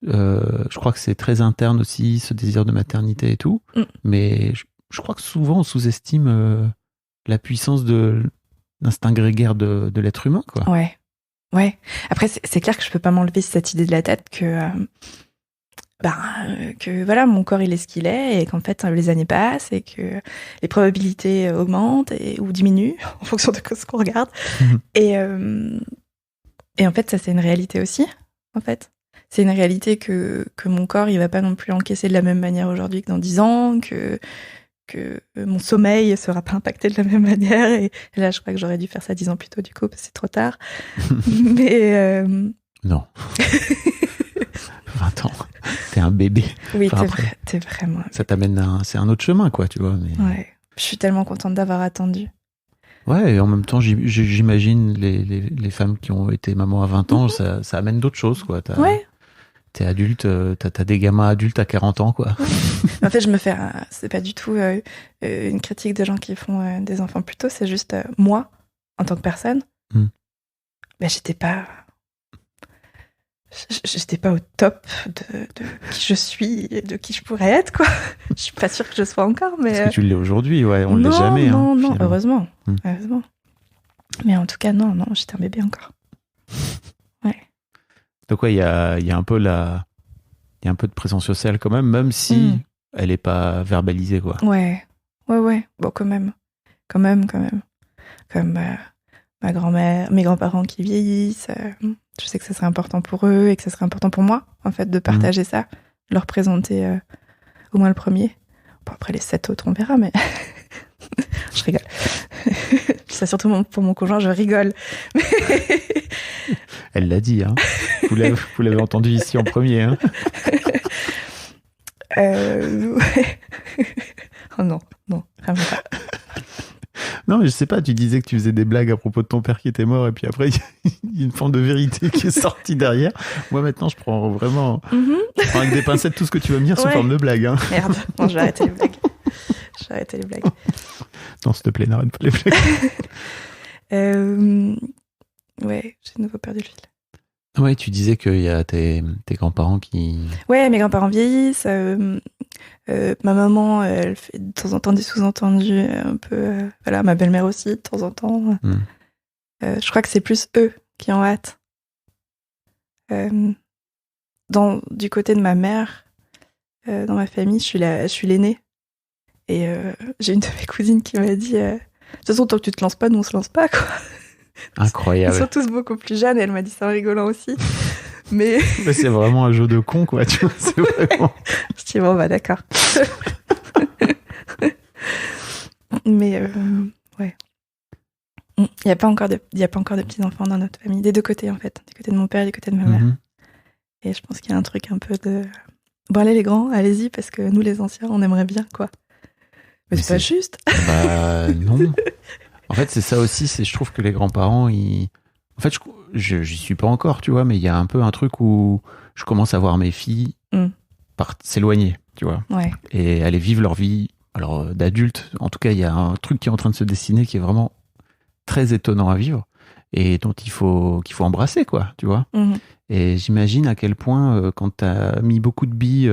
je crois que c'est très interne aussi, ce désir de maternité et tout, mais je crois que souvent on sous-estime la puissance de l'instinct grégaire de l'être humain, quoi. Ouais. Ouais. Après, c'est clair que je peux pas m'enlever cette idée de la tête que voilà, mon corps il est ce qu'il est et qu'en fait les années passent et que les probabilités augmentent ou diminuent en fonction de ce qu'on regarde. Et en fait, ça c'est une réalité aussi. En fait, c'est une réalité que mon corps il va pas non plus encaisser de la même manière aujourd'hui que dans 10 ans, que mon sommeil sera pas impacté de la même manière. Et là, je crois que j'aurais dû faire ça 10 ans plus tôt, du coup, parce que c'est trop tard. Mais... Non. 20 ans. T'es un bébé. Oui, t'es vraiment... Ça t'amène c'est un autre chemin, quoi, tu vois. Mais... Ouais. Je suis tellement contente d'avoir attendu. Ouais, et en même temps, j'imagine les femmes qui ont été mamans à 20 ans, ça amène d'autres choses, quoi. Ouais. T'es adulte, t'as des gamins adultes à 40 ans, quoi. En fait, c'est pas du tout une critique de gens qui font des enfants plus tôt, c'est juste moi, en tant que personne, j'étais pas au top de qui je suis et de qui je pourrais être, quoi. Je suis pas sûre que je sois encore, mais... Parce que tu l'es aujourd'hui, ouais, on l'est jamais. Non, heureusement. Heureusement. Mais en tout cas, non, j'étais un bébé encore. Ouais. Donc ouais, il y a un peu il y a un peu de présence sociale quand même si elle est pas verbalisée, quoi. Ouais. Bon, quand même. Comme ma grand-mère, mes grands-parents qui vieillissent, je sais que ça serait important pour eux et que ça serait important pour moi, en fait, de partager ça, de leur présenter au moins le premier. Bon, après les 7 autres, on verra, mais je rigole. C'est surtout pour mon conjoint, je rigole. Elle l'a dit, hein. Vous l'avez entendu ici en premier, hein. Oh non, vraiment pas. Non, mais je sais pas, tu disais que tu faisais des blagues à propos de ton père qui était mort, et puis après, il y a une forme de vérité qui est sortie derrière. Moi, maintenant, je prends vraiment je prends avec des pincettes tout ce que tu vas me dire sous forme de blague. Hein. Merde, bon, je vais arrêter les blagues. Non, s'il te plaît, n'arrête pas les blagues. Ouais, j'ai de nouveau perdu le fil. Ouais, tu disais qu'il y a tes grands-parents qui... Ouais, mes grands-parents vieillissent. Ma maman, elle fait de temps en temps des sous-entendus un peu... voilà, ma belle-mère aussi, de temps en temps. Je crois que c'est plus eux qui ont hâte. Du côté de ma mère, dans ma famille, je suis l'aînée. Et j'ai une de mes cousines qui m'a dit de toute façon, tant que tu te lances pas, nous on se lance pas, quoi. Incroyable. Ils sont tous beaucoup plus jeunes et elle m'a dit ça en rigolant aussi. Mais c'est vraiment un jeu de con, quoi. Tu vois, c'est vraiment... Je dis bon, bah d'accord. Mais ouais. Il n'y a pas encore de petits-enfants dans notre famille, des deux côtés en fait, du côté de mon père et du côté de ma mère. Et je pense qu'il y a un truc un peu de... Bon allez les grands, allez-y, parce que nous les anciens, on aimerait bien, quoi. Mais c'est pas juste. Bah non. En fait, c'est ça aussi, je trouve que les grands-parents, En fait, j'y suis pas encore, tu vois, mais il y a un peu un truc où je commence à voir mes filles s'éloigner, tu vois. Ouais. Et aller vivre leur vie, alors d'adultes. En tout cas, il y a un truc qui est en train de se dessiner qui est vraiment très étonnant à vivre et dont qu'il faut embrasser, quoi, tu vois. Et j'imagine à quel point, quand t'as mis beaucoup de billes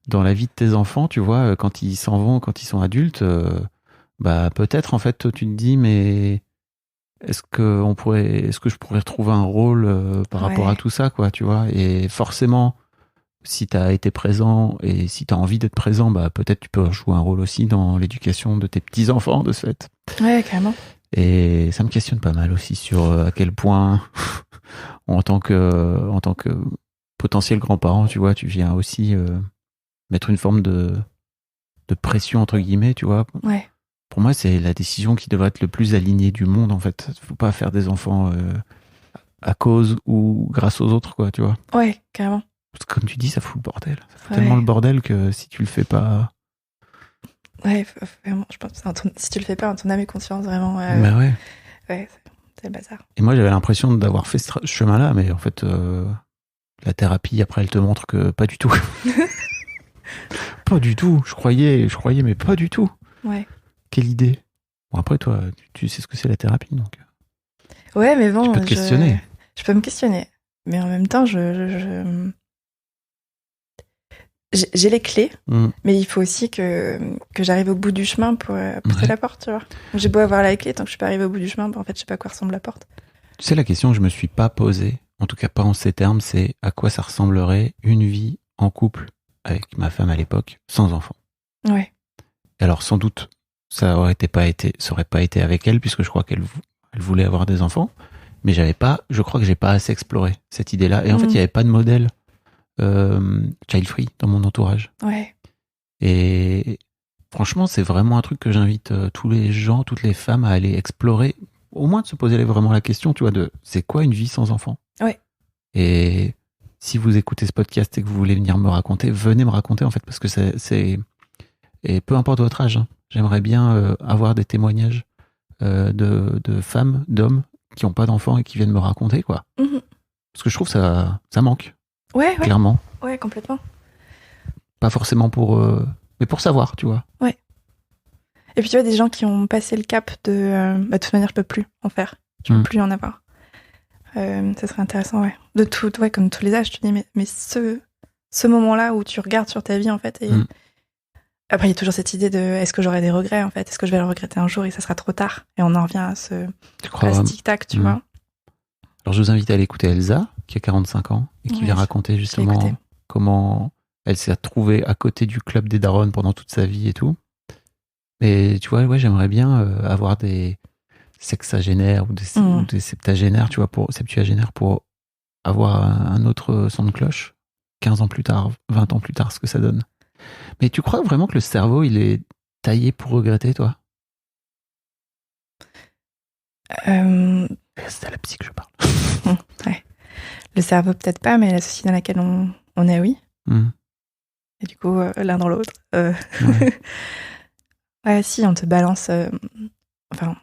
dans la vie de tes enfants, tu vois, quand ils s'en vont, quand ils sont adultes, bah peut-être en fait tu te dis mais est-ce que je pourrais retrouver un rôle par rapport à tout ça, quoi, tu vois. Et forcément, si t'as été présent et si t'as envie d'être présent, bah peut-être tu peux jouer un rôle aussi dans l'éducation de tes petits enfants de ce fait. Ouais, carrément. Et ça me questionne pas mal aussi sur à quel point en tant que potentiel grand-parent, tu vois, tu viens aussi mettre une forme de pression entre guillemets, tu vois. Ouais. Pour moi, c'est la décision qui devrait être le plus alignée du monde, en fait. Faut pas faire des enfants à cause ou grâce aux autres, quoi, tu vois. Ouais, carrément. Parce que comme tu dis, ça fout le bordel. Ça fout tellement le bordel que si tu le fais pas... Ouais, vraiment, je pense que si tu le fais pas en ton âme et conscience, vraiment... Bah ouais. Ouais, c'est le bazar. Et moi, j'avais l'impression d'avoir fait ce chemin-là, mais en fait, la thérapie, après, elle te montre que pas du tout. Pas du tout. Je croyais, mais pas du tout. Ouais. Quelle idée. Bon, après, toi, tu sais ce que c'est la thérapie, donc... Ouais, mais bon... Tu peux te questionner. Je peux me questionner. Mais en même temps, j'ai les clés, mais il faut aussi que j'arrive au bout du chemin pour pousser la porte, tu vois. J'ai beau avoir la clé, tant que je suis pas arrivée au bout du chemin, bah, en fait, je sais pas à quoi ressemble la porte. Tu sais, la question que je me suis pas posée, en tout cas pas en ces termes, c'est à quoi ça ressemblerait une vie en couple avec ma femme à l'époque, sans enfant. Ouais. Et alors, sans doute, ça aurait pas été avec elle, puisque je crois qu'elle voulait avoir des enfants, mais je crois que j'ai pas assez exploré cette idée-là. Et en fait, il y avait pas de modèle child-free dans mon entourage. Ouais. Et franchement, c'est vraiment un truc que j'invite tous les gens, toutes les femmes à aller explorer, au moins de se poser vraiment la question, tu vois, de c'est quoi une vie sans enfant. Ouais. Et si vous écoutez ce podcast et que vous voulez venir me raconter, venez me raconter, en fait, parce que c'est... Et peu importe votre âge, hein, j'aimerais bien avoir des témoignages de femmes, d'hommes qui n'ont pas d'enfants et qui viennent me raconter, quoi. Parce que je trouve ça manque. Ouais. Clairement. Ouais, complètement. Pas forcément mais pour savoir, tu vois. Ouais. Et puis tu vois, des gens qui ont passé le cap de toute manière, je peux plus en faire. Je peux plus en avoir. Ça serait intéressant, ouais. De tout, ouais, comme tous les âges, tu dis, mais ce moment-là où tu regardes sur ta vie, en fait, et après, il y a toujours cette idée de est-ce que j'aurai des regrets, en fait? Est-ce que je vais le regretter un jour et ça sera trop tard? Et on en revient à ce tic-tac, tu vois. Alors, je vous invite à aller écouter Elsa, qui a 45 ans, et qui vient raconter justement comment elle s'est retrouvée à côté du club des darons pendant toute sa vie et tout. Et tu vois, ouais, j'aimerais bien avoir des sexagénaires ou des septagénaires, tu vois, septuagénaires pour avoir un autre son de cloche 15 ans plus tard, 20 ans plus tard, ce que ça donne. Mais tu crois vraiment que le cerveau, il est taillé pour regretter, toi? C'est à la psy que je parle. Ouais. Le cerveau, peut-être pas, mais la société dans laquelle on est, oui. Et du coup, l'un dans l'autre. Ouais, si, on te balance... Enfin,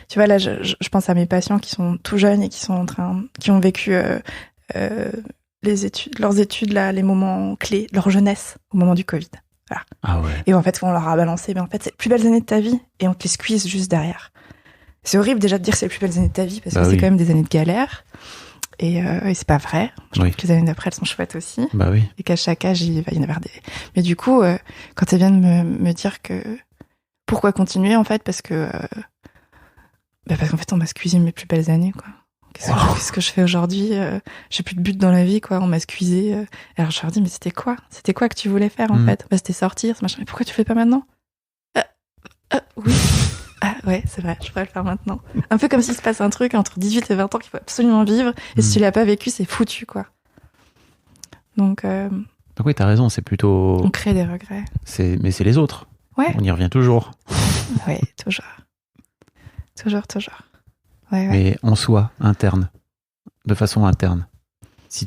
tu vois, là, je pense à mes patients qui sont tout jeunes et qui ont vécu leurs études, là, les moments clés, leur jeunesse, au moment du Covid. Voilà. Ah ouais. Et en fait, on leur a balancé, mais en fait, c'est les plus belles années de ta vie, et on te les squeeze juste derrière. C'est horrible déjà de dire que c'est les plus belles années de ta vie, parce que c'est quand même des années de galère. Et c'est pas vrai. Je trouve que les années d'après, elles sont chouettes aussi. Bah oui. Et qu'à chaque âge, il va y en avoir des... Mais du coup, quand elle vient de me dire que... Pourquoi continuer, en fait? Parce qu'en fait, on m'a squeezé mes plus belles années, quoi. Qu'est-ce que je fais aujourd'hui? J'ai plus de but dans la vie, quoi. On m'a squeezé. Alors je leur dis, mais c'était quoi que tu voulais faire, en fait? Bah, c'était sortir, ce machin. Mais pourquoi tu fais pas maintenant? Oui. Ah ouais, c'est vrai, je pourrais le faire maintenant. Un peu comme s'il se passe un truc entre 18 et 20 ans qu'il faut absolument vivre. Et si tu l'as pas vécu, c'est foutu, quoi. Donc oui, t'as raison, c'est plutôt... On crée des regrets. Mais c'est les autres. Ouais. On y revient toujours. Oui, toujours. Toujours. Ouais. Mais en soi, interne, de façon interne, si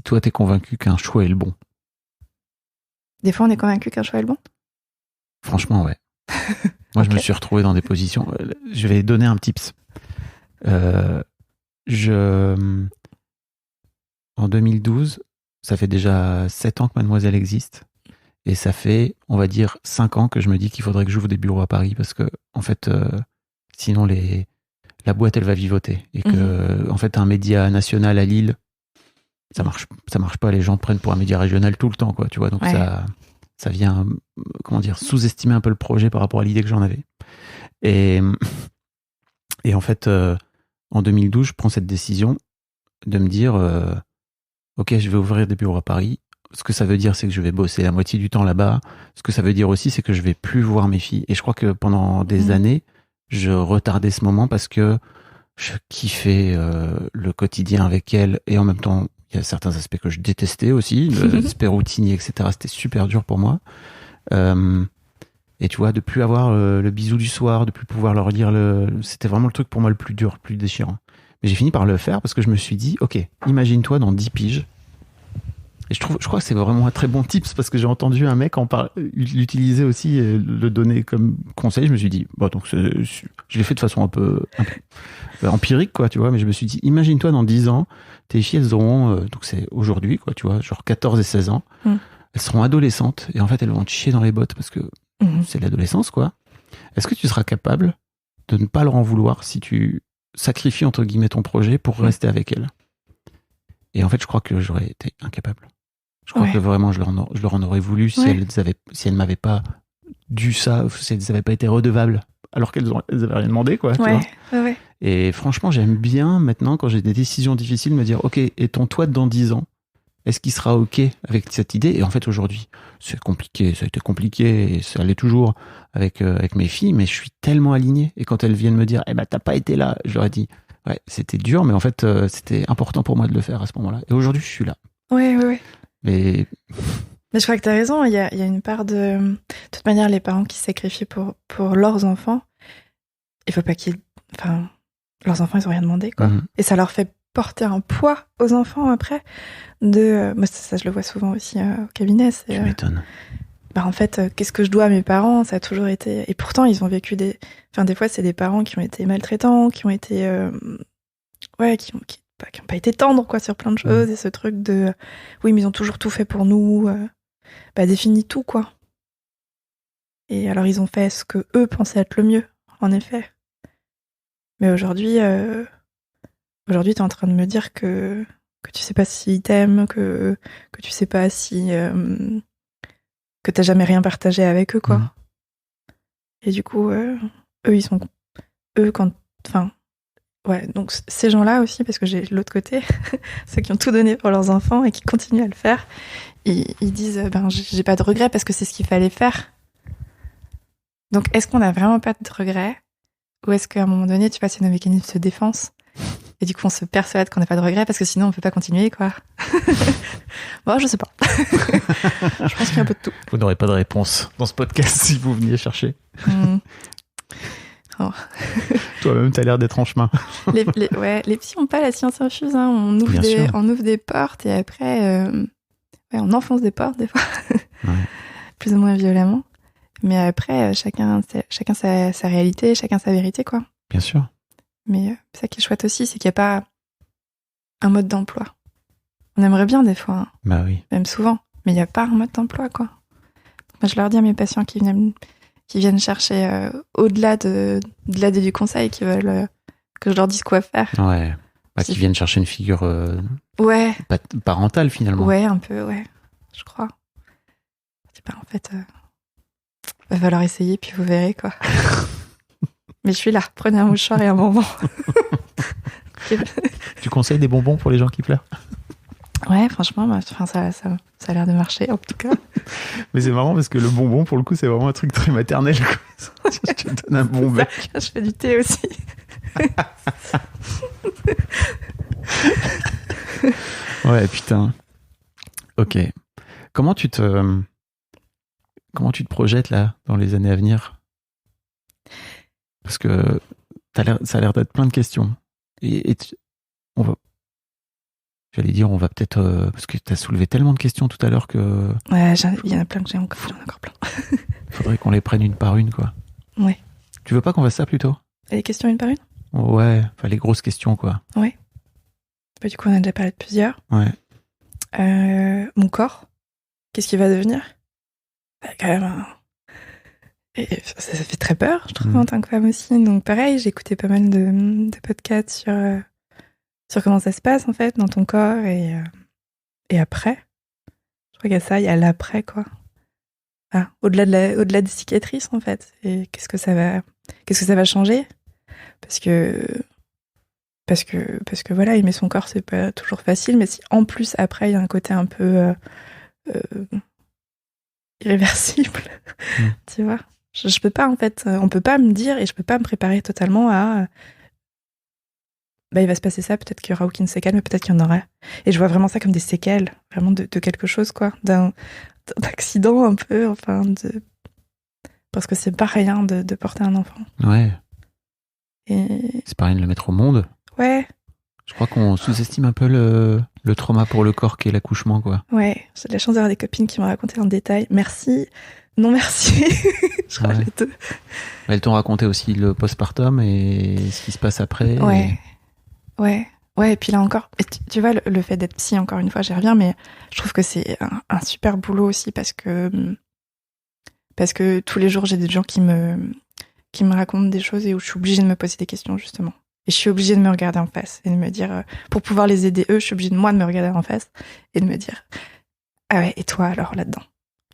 toi t'es convaincu qu'un choix est le bon. Des fois, on est convaincu qu'un choix est le bon? Franchement, ouais. Moi, je me suis retrouvé dans des positions... Je vais donner un tips. En 2012, ça fait déjà 7 ans que Mademoiselle existe. Et ça fait, on va dire, 5 ans que je me dis qu'il faudrait que j'ouvre des bureaux à Paris parce que, en fait, sinon, la boîte, elle va vivoter. Et que, en fait, un média national à Lille, ça marche pas. Les gens te prennent pour un média régional tout le temps, quoi, tu vois. Donc, ça vient, sous-estimer un peu le projet par rapport à l'idée que j'en avais. Et en fait, en 2012, je prends cette décision de me dire, ok, je vais ouvrir des bureaux à Paris. Ce que ça veut dire, c'est que je vais bosser la moitié du temps là-bas. Ce que ça veut dire aussi, c'est que je vais plus voir mes filles. Et je crois que pendant des années, je retardais ce moment parce que je kiffais le quotidien avec elles. Et en même temps, il y a certains aspects que je détestais aussi. L'aspect routinier, etc. C'était super dur pour moi. Et tu vois, de plus avoir le bisou du soir, de plus pouvoir leur dire c'était vraiment le truc pour moi le plus dur, le plus déchirant. Mais j'ai fini par le faire parce que je me suis dit, ok, imagine-toi dans 10 piges. Et je crois que c'est vraiment un très bon tips parce que j'ai entendu un mec l'utiliser aussi et le donner comme conseil. Je me suis dit, bon, donc je l'ai fait de façon un peu empirique, quoi, tu vois, mais je me suis dit, imagine-toi dans 10 ans, tes filles, elles auront, donc c'est aujourd'hui, quoi, tu vois, genre 14 et 16 ans, elles seront adolescentes et en fait, elles vont te chier dans les bottes parce que c'est l'adolescence, quoi. Est-ce que tu seras capable de ne pas leur en vouloir si tu sacrifies, entre guillemets, ton projet pour rester avec elles? Et en fait, je crois que j'aurais été incapable. Je crois que vraiment, je leur en aurais voulu si elles m'avaient pas dû ça, si elles n'avaient pas été redevables, alors qu'elles avaient rien demandé, quoi. Tu vois. Ouais. Et franchement, j'aime bien maintenant, quand j'ai des décisions difficiles, me dire, ok, et ton toi dans 10 ans, est-ce qu'il sera ok avec cette idée? Et en fait, aujourd'hui, c'est compliqué, ça a été compliqué, et ça l'est toujours avec mes filles, mais je suis tellement aligné. Et quand elles viennent me dire, t'as pas été là, je leur ai dit, ouais, c'était dur, mais en fait, c'était important pour moi de le faire à ce moment-là. Et aujourd'hui, je suis là. Ouais. Mais je crois que tu as raison, il y a une part de... De toute manière, les parents qui se sacrifient pour leurs enfants, il faut pas Enfin, leurs enfants, ils ont rien demandé, quoi. Et ça leur fait porter un poids aux enfants après. Moi, ça, je le vois souvent aussi au cabinet. Tu m'étonnes. En fait, qu'est-ce que je dois à mes parents? Ça a toujours été... Et pourtant, ils ont vécu des... Enfin, des fois, c'est des parents qui ont été maltraitants, qui ont été... qui n'ont pas été tendres, quoi, sur plein de choses. Et ce truc de... Oui, mais ils ont toujours tout fait pour nous. Définit tout, quoi. Et alors, ils ont fait ce que eux pensaient être le mieux, en effet. Mais aujourd'hui, t'es en train de me dire que tu sais pas s'ils t'aiment, que tu sais pas si... que t'as jamais rien partagé avec eux, quoi. Et du coup, eux, ils sont... Eux, quand... Enfin... Ouais, donc ces gens-là aussi, parce que j'ai l'autre côté, ceux qui ont tout donné pour leurs enfants et qui continuent à le faire, ils disent, j'ai pas de regrets parce que c'est ce qu'il fallait faire. Donc, est-ce qu'on a vraiment pas de regrets? Ou est-ce qu'à un moment donné, tu passes une mécanisme de défense et du coup, on se persuade qu'on n'a pas de regrets parce que sinon, on peut pas continuer, quoi. Bon, je sais pas. Je pense qu'il y a un peu de tout. Vous n'aurez pas de réponse dans ce podcast si vous veniez chercher. Oh. Toi-même, t'as l'air d'être en chemin. Les petits n'ont pas la science infuse. Hein. On ouvre des portes et après, on enfonce des portes des fois, plus ou moins violemment. Mais après, chacun sa réalité, chacun sa vérité, quoi. Bien sûr. Mais ça qui est chouette aussi, c'est qu'il n'y a pas un mode d'emploi. On aimerait bien des fois, hein. Bah oui. Même souvent, mais il n'y a pas un mode d'emploi, quoi. Moi, je leur dis à mes patients qui viennent chercher au-delà de l'aide et du conseil, qui veulent que je leur dise quoi faire. Ouais. Qui viennent chercher une figure parentale, finalement. Ouais, un peu, ouais. Je crois. En fait, va falloir essayer, puis vous verrez, quoi. Mais je suis là. Prenez un mouchoir et un bonbon. Tu conseilles des bonbons pour les gens qui pleurent? Ouais, franchement, ça a l'air de marcher, en tout cas. Mais c'est marrant parce que le bonbon, pour le coup, c'est vraiment un truc très maternel, quoi. Je te donne un bon bec. Je fais du thé aussi. Ouais, putain. Ok. Comment tu te projettes là dans les années à venir? Parce que ça a l'air d'être plein de questions. J'allais dire, on va peut-être parce que tu as soulevé tellement de questions tout à l'heure que. Ouais, il y en a plein que j'en ai encore plein. Faudrait qu'on les prenne une par une, quoi. Ouais. Tu veux pas qu'on fasse ça plutôt? Les questions une par une? Ouais, enfin les grosses questions, quoi. Ouais. Bah, du coup, on a déjà parlé de plusieurs. Ouais. Mon corps, qu'est-ce qu'il va devenir? Bah, quand même, et ça fait très peur, je trouve, en tant que femme aussi. Donc pareil, j'ai écouté pas mal de podcasts sur comment ça se passe, en fait, dans ton corps et après. Je crois qu'il y a ça, il y a l'après, quoi. Ah, au-delà des cicatrices, en fait. Et qu'est-ce que ça va changer? Parce que voilà, aimer son corps, c'est pas toujours facile, mais si en plus après il y a un côté un peu irréversible, tu vois, je peux pas, en fait, on peut pas me dire et je peux pas me préparer totalement à il va se passer ça, peut-être qu'il y aura aucune séquelle, mais peut-être qu'il y en aura. Et je vois vraiment ça comme des séquelles, vraiment de quelque chose, quoi, d'un accident un peu, enfin, parce que c'est pas rien de porter un enfant. Ouais. Et c'est pas rien de le mettre au monde. Ouais. Je crois qu'on sous-estime un peu le trauma pour le corps qu'est l'accouchement, quoi. Ouais, j'ai de la chance d'avoir des copines qui m'ont raconté en détail. Merci, non merci. Je crois les deux. Elles t'ont raconté aussi le postpartum et ce qui se passe après. Ouais, et puis là encore, tu vois, le fait d'être psy, encore une fois, j'y reviens, mais je trouve que c'est un super boulot aussi parce que tous les jours, j'ai des gens qui me racontent des choses et où je suis obligée de me poser des questions, justement. Et je suis obligée de me regarder en face et de me dire, pour pouvoir les aider eux, je suis obligée de moi de me regarder en face et de me dire, ah ouais, et toi alors là-dedans?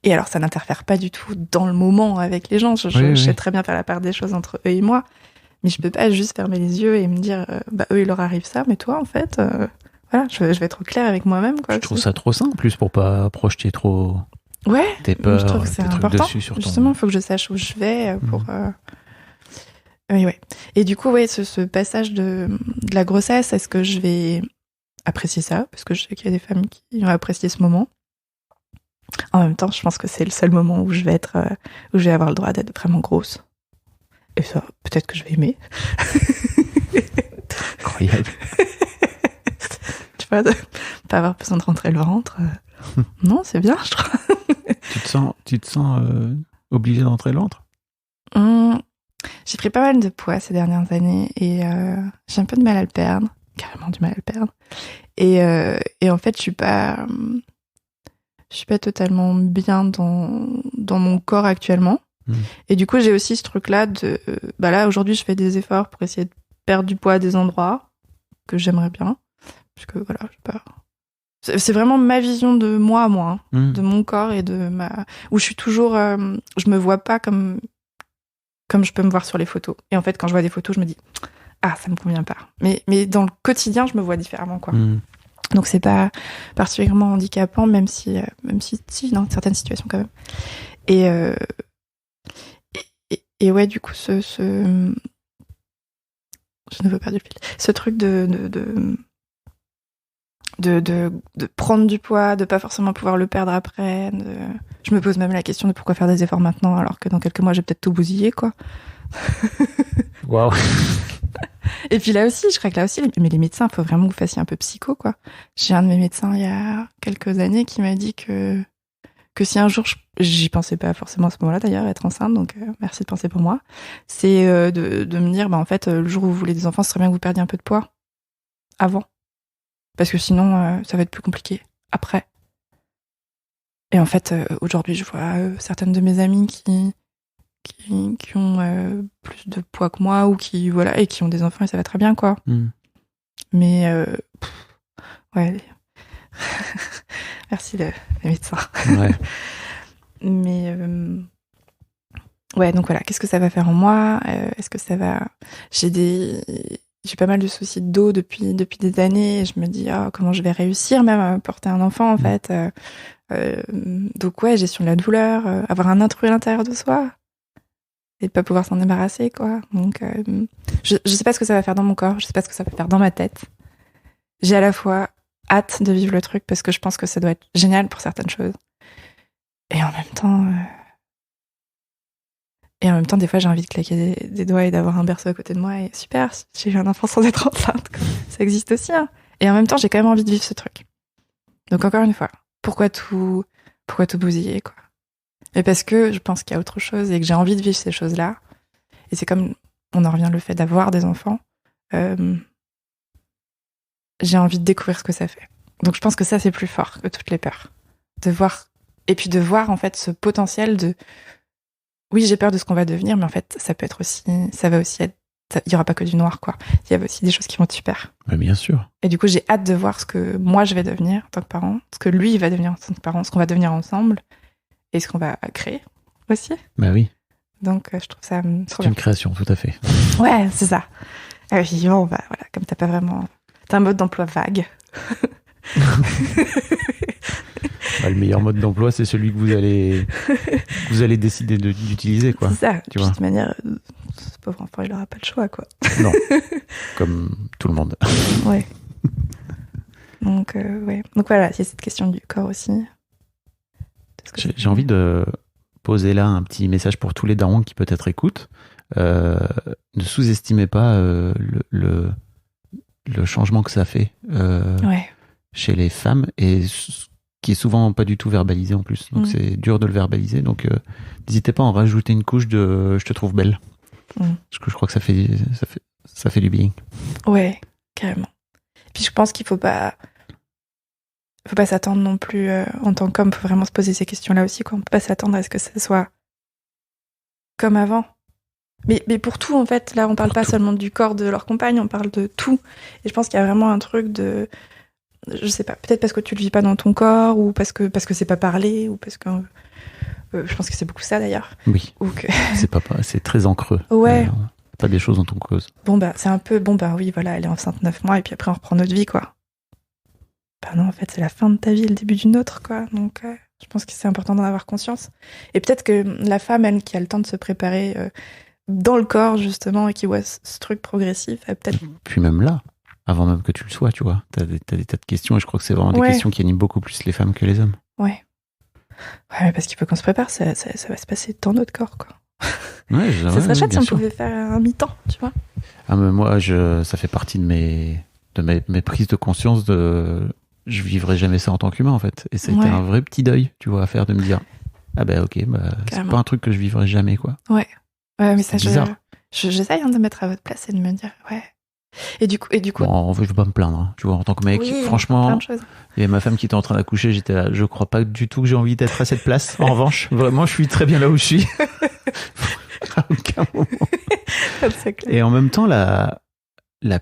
Et alors ça n'interfère pas du tout dans le moment avec les gens, je sais très bien faire la part des choses entre eux et moi, mais je peux pas juste fermer les yeux et me dire, eux il leur arrive ça, mais toi en fait, voilà, je vais être au clair avec moi-même, quoi. Je trouve ça trop simple, en plus, pour pas projeter trop tes peurs, je trouve que c'est important, dessus sur justement, il faut que je sache où je vais pour... Ouais. Et du coup, ouais, ce passage de la grossesse, est-ce que je vais apprécier ça? Parce que je sais qu'il y a des femmes qui ont apprécié ce moment. En même temps, je pense que c'est le seul moment où je vais avoir le droit d'être vraiment grosse. Et ça, peut-être que je vais aimer. Incroyable. Tu vois, de pas avoir besoin de rentrer le ventre. Non, c'est bien, je trouve. Tu te sens obligée de rentrer le ventre? J'ai pris pas mal de poids ces dernières années et j'ai un peu de mal à le perdre, carrément du mal à le perdre. Et en fait, je suis pas totalement bien dans mon corps actuellement. Et du coup, j'ai aussi ce truc-là de là aujourd'hui, je fais des efforts pour essayer de perdre du poids à des endroits que j'aimerais bien, parce que voilà, c'est vraiment ma vision de moi à moi, de mon corps et où je suis toujours, je me vois pas comme je peux me voir sur les photos. Et en fait, quand je vois des photos, je me dis, ah, ça me convient pas. Mais dans le quotidien, je me vois différemment, quoi. Donc, c'est pas particulièrement handicapant, même si, dans certaines situations, quand même. Et ouais, du coup, je ne veux pas du fil. Ce truc de prendre du poids, de pas forcément pouvoir le perdre après. Je me pose même la question de pourquoi faire des efforts maintenant alors que dans quelques mois j'ai peut-être tout bousillé, quoi. Waouh. Et puis là aussi, je crois que mais les médecins, il faut vraiment que vous fassiez un peu psycho, quoi. J'ai un de mes médecins il y a quelques années qui m'a dit que si un jour, j'y pensais pas forcément à ce moment-là d'ailleurs, être enceinte, donc merci de penser pour moi, c'est de me dire, en fait, le jour où vous voulez des enfants, ce serait bien que vous perdiez un peu de poids avant. Parce que sinon, ça va être plus compliqué après. Et en fait, aujourd'hui, je vois certaines de mes amies qui ont plus de poids que moi ou qui ont des enfants et ça va très bien, quoi. Mais ouais, merci les médecins. Ouais. Mais ouais, donc voilà, qu'est-ce que ça va faire en moi? Est-ce que ça va... j'ai pas mal de soucis de dos depuis des années. Et je me dis, comment je vais réussir même à porter un enfant, en fait. Donc ouais, gestion de la douleur, avoir un intrus à l'intérieur de soi et de pas pouvoir s'en débarrasser, quoi. Donc je sais pas ce que ça va faire dans mon corps, je sais pas ce que ça va faire dans ma tête. J'ai à la fois hâte de vivre le truc parce que je pense que ça doit être génial pour certaines choses. Et en même temps, des fois, j'ai envie de claquer des doigts et d'avoir un berceau à côté de moi. Et super, j'ai eu un enfant sans être enceinte, quoi. Ça existe aussi, hein. Et en même temps, j'ai quand même envie de vivre ce truc. Donc encore une fois, pourquoi tout bousiller, quoi. Mais parce que je pense qu'il y a autre chose et que j'ai envie de vivre ces choses-là. Et c'est comme, on en revient le fait d'avoir des enfants. J'ai envie de découvrir ce que ça fait. Donc je pense que ça, c'est plus fort que toutes les peurs. De voir en fait ce potentiel de oui, j'ai peur de ce qu'on va devenir, mais en fait, ça va aussi être, il y aura pas que du noir, quoi. Il y a aussi des choses qui vont être super. Mais bien sûr. Et du coup, j'ai hâte de voir ce que moi je vais devenir en tant que parent, ce que lui va devenir en tant que parent, ce qu'on va devenir ensemble, et ce qu'on va créer aussi. Bah oui. Donc, je trouve ça trop C'est une création, tout à fait. Ouais, c'est ça. Oui, bon, bah voilà, comme t'as un mode d'emploi vague. Bah, le meilleur mode d'emploi, c'est celui que vous allez décider d'utiliser, quoi. C'est ça. Tu de vois. toute manière, ce pauvre enfant, il aura pas le choix, quoi. Non. Comme tout le monde. Ouais. Donc, ouais. Donc voilà, il y a cette question du corps aussi. J'ai envie de poser là un petit message pour tous les darons qui peut-être écoutent. Ne sous-estimez pas le changement que ça fait chez les femmes et qui est souvent pas du tout verbalisé en plus. Donc c'est dur de le verbaliser. Donc n'hésitez pas à en rajouter une couche de je te trouve belle. Parce que je crois que ça fait du bien. Ouais, carrément. Puis je pense qu'il faut pas s'attendre non plus en tant qu'homme, faut vraiment se poser ces questions-là aussi, quoi. On peut pas s'attendre à ce que ça soit comme avant. Mais pour tout, en fait, là, on parle pas seulement du corps de leur compagne, on parle de tout. Et je pense qu'il y a vraiment un truc de... Je sais pas, peut-être parce que tu le vis pas dans ton corps, ou parce que c'est pas parlé, ou parce que... je pense que c'est beaucoup ça, d'ailleurs. Oui, ou que... c'est très en creux. Ouais. Pas des choses dont on cause. C'est un peu... oui, voilà, elle est enceinte 9 mois, et puis après, on reprend notre vie, quoi. Non, en fait, c'est la fin de ta vie, le début d'une autre, quoi. Donc, je pense que c'est important d'en avoir conscience. Et peut-être que la femme, elle, qui a le temps de se préparer dans le corps, justement, et qui voit ce truc progressif, elle peut-être... Puis même là, avant même que tu le sois, tu vois, t'as des tas de questions, et je crois que c'est vraiment des questions qui animent beaucoup plus les femmes que les hommes. Ouais, mais parce qu'il faut qu'on se prépare, ça va se passer dans notre corps, quoi. Ouais, ça serait chouette si on pouvait faire un mi-temps, tu vois. Ah, mais moi, ça fait partie de mes prises de conscience de... Je vivrai jamais ça en tant qu'humain, en fait. Et ça a été un vrai petit deuil, tu vois, à faire, de me dire, ah ben ok, c'est pas un truc que je vivrai jamais, quoi. Ouais, mais ça, bizarre. J'essaye de mettre à votre place et de me dire, Et du coup... Bon, je vais pas me plaindre, hein. Tu vois, en tant que mec, franchement, il y a ma femme qui était en train d'accoucher, j'étais là, je crois pas du tout que j'ai envie d'être à cette place. En revanche, vraiment, je suis très bien là où je suis. À aucun moment. C'est clair. Et en même temps, la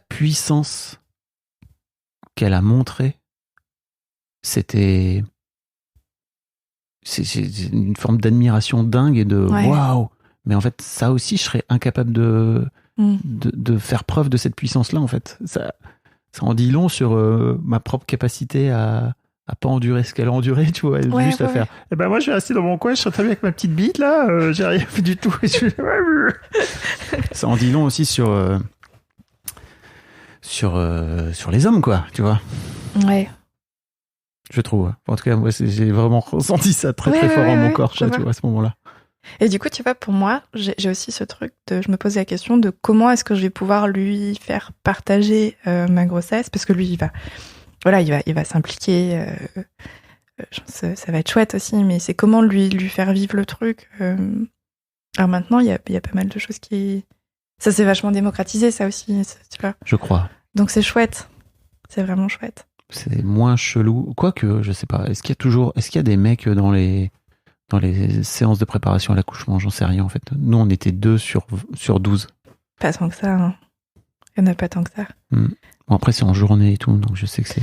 puissance qu'elle a montrée, c'est une forme d'admiration dingue et de waouh. Mais en fait, ça aussi, je serais incapable de faire preuve de cette puissance-là, en fait. Ça en dit long sur ma propre capacité à pas endurer ce qu'elle a enduré, tu vois. À faire. Eh ben moi, je vais rester dans mon coin, je serai très bien avec ma petite bite, là. J'ai rien fait du tout. Ça en dit long aussi sur les hommes, quoi, tu vois. Ouais. Je trouve. En tout cas, moi, j'ai vraiment ressenti ça très fort en mon corps, tu vois, à ce moment-là. Et du coup, tu vois, pour moi, j'ai aussi ce truc je me pose la question de comment est-ce que je vais pouvoir lui faire partager ma grossesse, parce que lui, il va s'impliquer. Ça va être chouette aussi, mais c'est comment lui faire vivre le truc. Alors maintenant, il y a pas mal de choses qui... Ça s'est vachement démocratisé, ça aussi, tu vois. Je crois. Donc c'est chouette. C'est vraiment chouette. C'est moins chelou. Quoique, je sais pas. Est-ce qu'il y a des mecs dans les séances de préparation à l'accouchement? J'en sais rien, en fait. Nous, on était 2 sur 12. Pas tant que ça, hein. Il n'y en a pas tant que ça. Bon, après, c'est en journée et tout, donc je sais que c'est...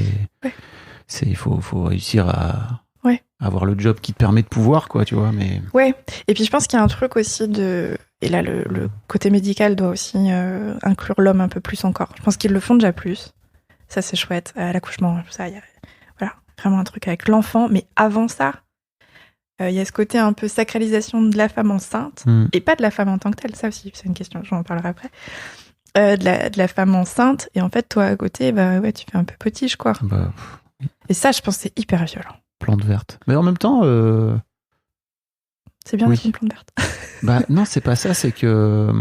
Il faut réussir à Ouais. avoir le job qui te permet de pouvoir, quoi, tu vois, mais... Ouais, et puis je pense qu'il y a un truc aussi de... Et là, le côté médical doit aussi inclure l'homme un peu plus encore. Je pense qu'ils le font déjà plus. Ça, c'est chouette. À l'accouchement, tout ça, il y a voilà, vraiment un truc avec l'enfant. Mais avant ça, il y a ce côté un peu sacralisation de la femme enceinte. Et pas de la femme en tant que telle, ça aussi, c'est une question, j'en parlerai après. De la femme enceinte. Et en fait, toi, à côté, bah ouais, tu fais un peu potiche, quoi. Bah, Et ça, je pense que c'est hyper violent. plante verte. Mais en même temps... C'est bien oui. d'être une plante verte. Bah non, c'est pas ça, c'est que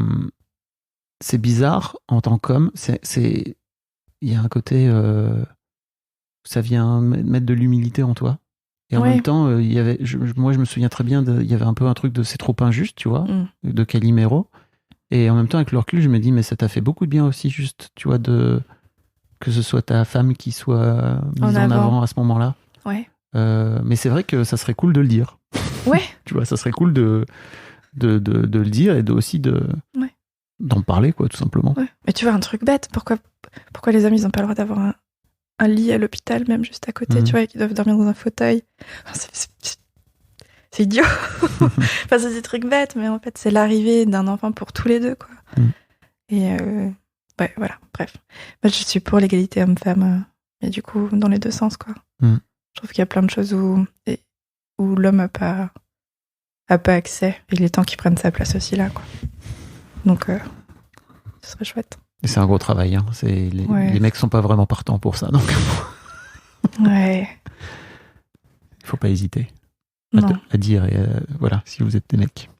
c'est bizarre en tant qu'homme. Il y a un côté... ça vient mettre de l'humilité en toi. Et en même temps, il y avait, moi je me souviens très bien, il y avait un peu un truc de c'est trop injuste, tu vois, de Calimero. Et en même temps, avec le recul, je me dis, mais ça t'a fait beaucoup de bien aussi, juste, tu vois, que ce soit ta femme qui soit mise en avant à ce moment-là. Ouais. Mais c'est vrai que ça serait cool de le dire. Ouais. Tu vois, ça serait cool de le dire et aussi d'en parler, quoi, tout simplement. Ouais. Mais tu vois, un truc bête, pourquoi les hommes, ils n'ont pas le droit d'avoir un lit à l'hôpital, même juste à côté, tu vois, et qu'ils doivent dormir dans un fauteuil. C'est idiot. Enfin, c'est des trucs bêtes, mais en fait, c'est l'arrivée d'un enfant pour tous les deux, quoi. Et ouais, voilà, bref. Moi, je suis pour l'égalité homme-femme, mais du coup, dans les deux sens, quoi. Je trouve qu'il y a plein de choses où l'homme n'a pas accès. Et il est temps qu'il prenne sa place aussi là, quoi. Donc, ce serait chouette. Et c'est un gros travail, hein. Les mecs sont pas vraiment partants pour ça, donc. Ouais. Il faut pas hésiter à dire, et voilà, si vous êtes des mecs.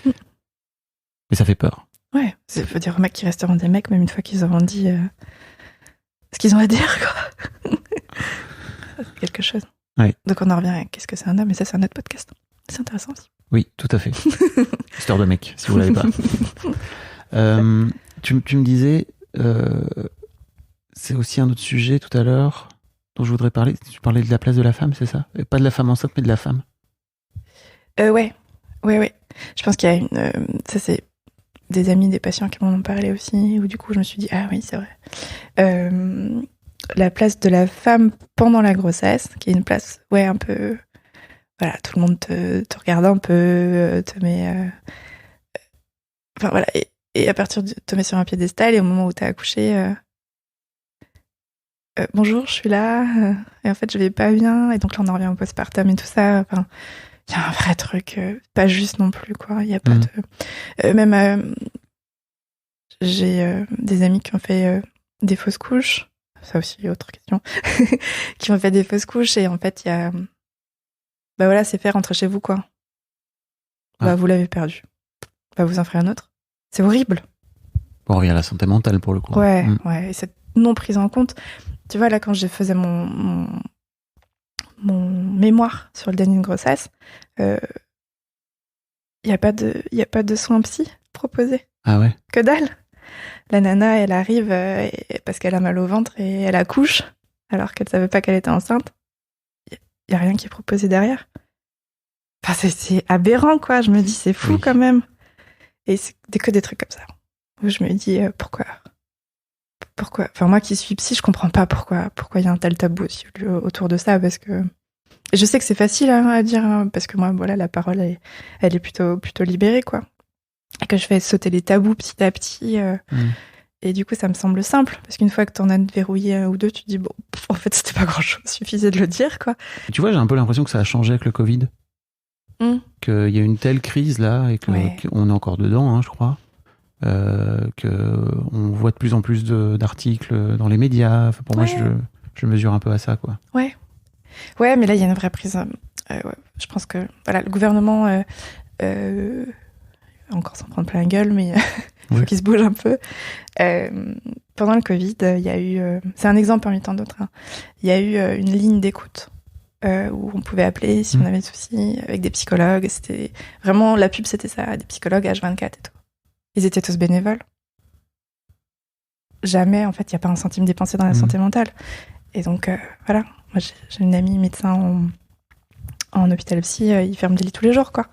Mais ça fait peur. Ouais, il faut dire aux mecs qui resteront des mecs, même une fois qu'ils auront dit ce qu'ils ont à dire, quoi. C'est quelque chose. Ouais. Donc on en revient à qu'est-ce que c'est un homme, et ça, c'est un autre podcast. C'est intéressant aussi. Oui, tout à fait. Histoire de mec, si vous l'avez pas. Tu me disais, c'est aussi un autre sujet tout à l'heure dont je voudrais parler. Tu parlais de la place de la femme, c'est ça? Et pas de la femme enceinte, mais de la femme. Ouais. Je pense qu'il y a ça, c'est des amis, des patients qui m'en ont parlé aussi, où du coup, je me suis dit, ah oui, c'est vrai. La place de la femme pendant la grossesse, qui est une place, un peu... Voilà, tout le monde te regarde un peu, te met... Enfin, voilà, et à partir de te met sur un piédestal, et au moment où t'as accouché... bonjour, je suis là, et en fait, je vais pas bien, et donc là, on en revient au postpartum et tout ça. Enfin, il y a un vrai truc, pas juste non plus, quoi. Il y a pas de... même, j'ai des amis qui ont fait des fausses couches, ça aussi, autre question, qui ont fait des fausses couches, et en fait, il y a... Bah voilà, c'est fait, rentrer chez vous, quoi. Bah, vous l'avez perdu. Bah, vous en ferez un autre. C'est horrible. Bon, on revient à la santé mentale, pour le coup. Ouais, et cette non prise en compte. Tu vois, là, quand je faisais mon mémoire sur le déni de grossesse, il n'y a pas de soins psy proposés. Ah ouais? Que dalle. La nana, elle arrive parce qu'elle a mal au ventre et elle accouche, alors qu'elle savait pas qu'elle était enceinte. Il n'y a rien qui est proposé derrière. Enfin, c'est aberrant, quoi. Je me dis, c'est fou quand même. Et c'est que des trucs comme ça. Où je me dis, pourquoi? Enfin, moi qui suis psy, je comprends pas pourquoi il y a un tel tabou aussi autour de ça, parce que je sais que c'est facile à dire, parce que moi, voilà, la parole, elle est plutôt libérée, quoi. Et que je fais sauter les tabous petit à petit. Et du coup, ça me semble simple, parce qu'une fois que t'en as verrouillé un ou deux, tu te dis, bon, en fait, c'était pas grand-chose, suffisait de le dire, quoi. Tu vois, j'ai un peu l'impression que ça a changé avec le Covid. Qu'il y a une telle crise, là, et qu'on est encore dedans, hein, je crois. Qu'on voit de plus en plus d'articles dans les médias. Enfin, pour moi, je mesure un peu à ça, quoi. Ouais, mais là, il y a une vraie prise. Je pense que voilà, le gouvernement, encore sans prendre plein la gueule, mais il faut qu'il se bouge un peu. Pendant le Covid, il y a eu... c'est un exemple parmi tant d'autres. Hein, il y a eu une ligne d'écoute où on pouvait appeler si on avait des soucis, avec des psychologues. C'était vraiment... La pub, c'était ça, des psychologues H24 et tout. Ils étaient tous bénévoles. Jamais, en fait, il n'y a pas un centime dépensé dans la santé mentale. Et donc, voilà. Moi, j'ai une amie médecin en hôpital psy, il ferme des lits tous les jours, quoi.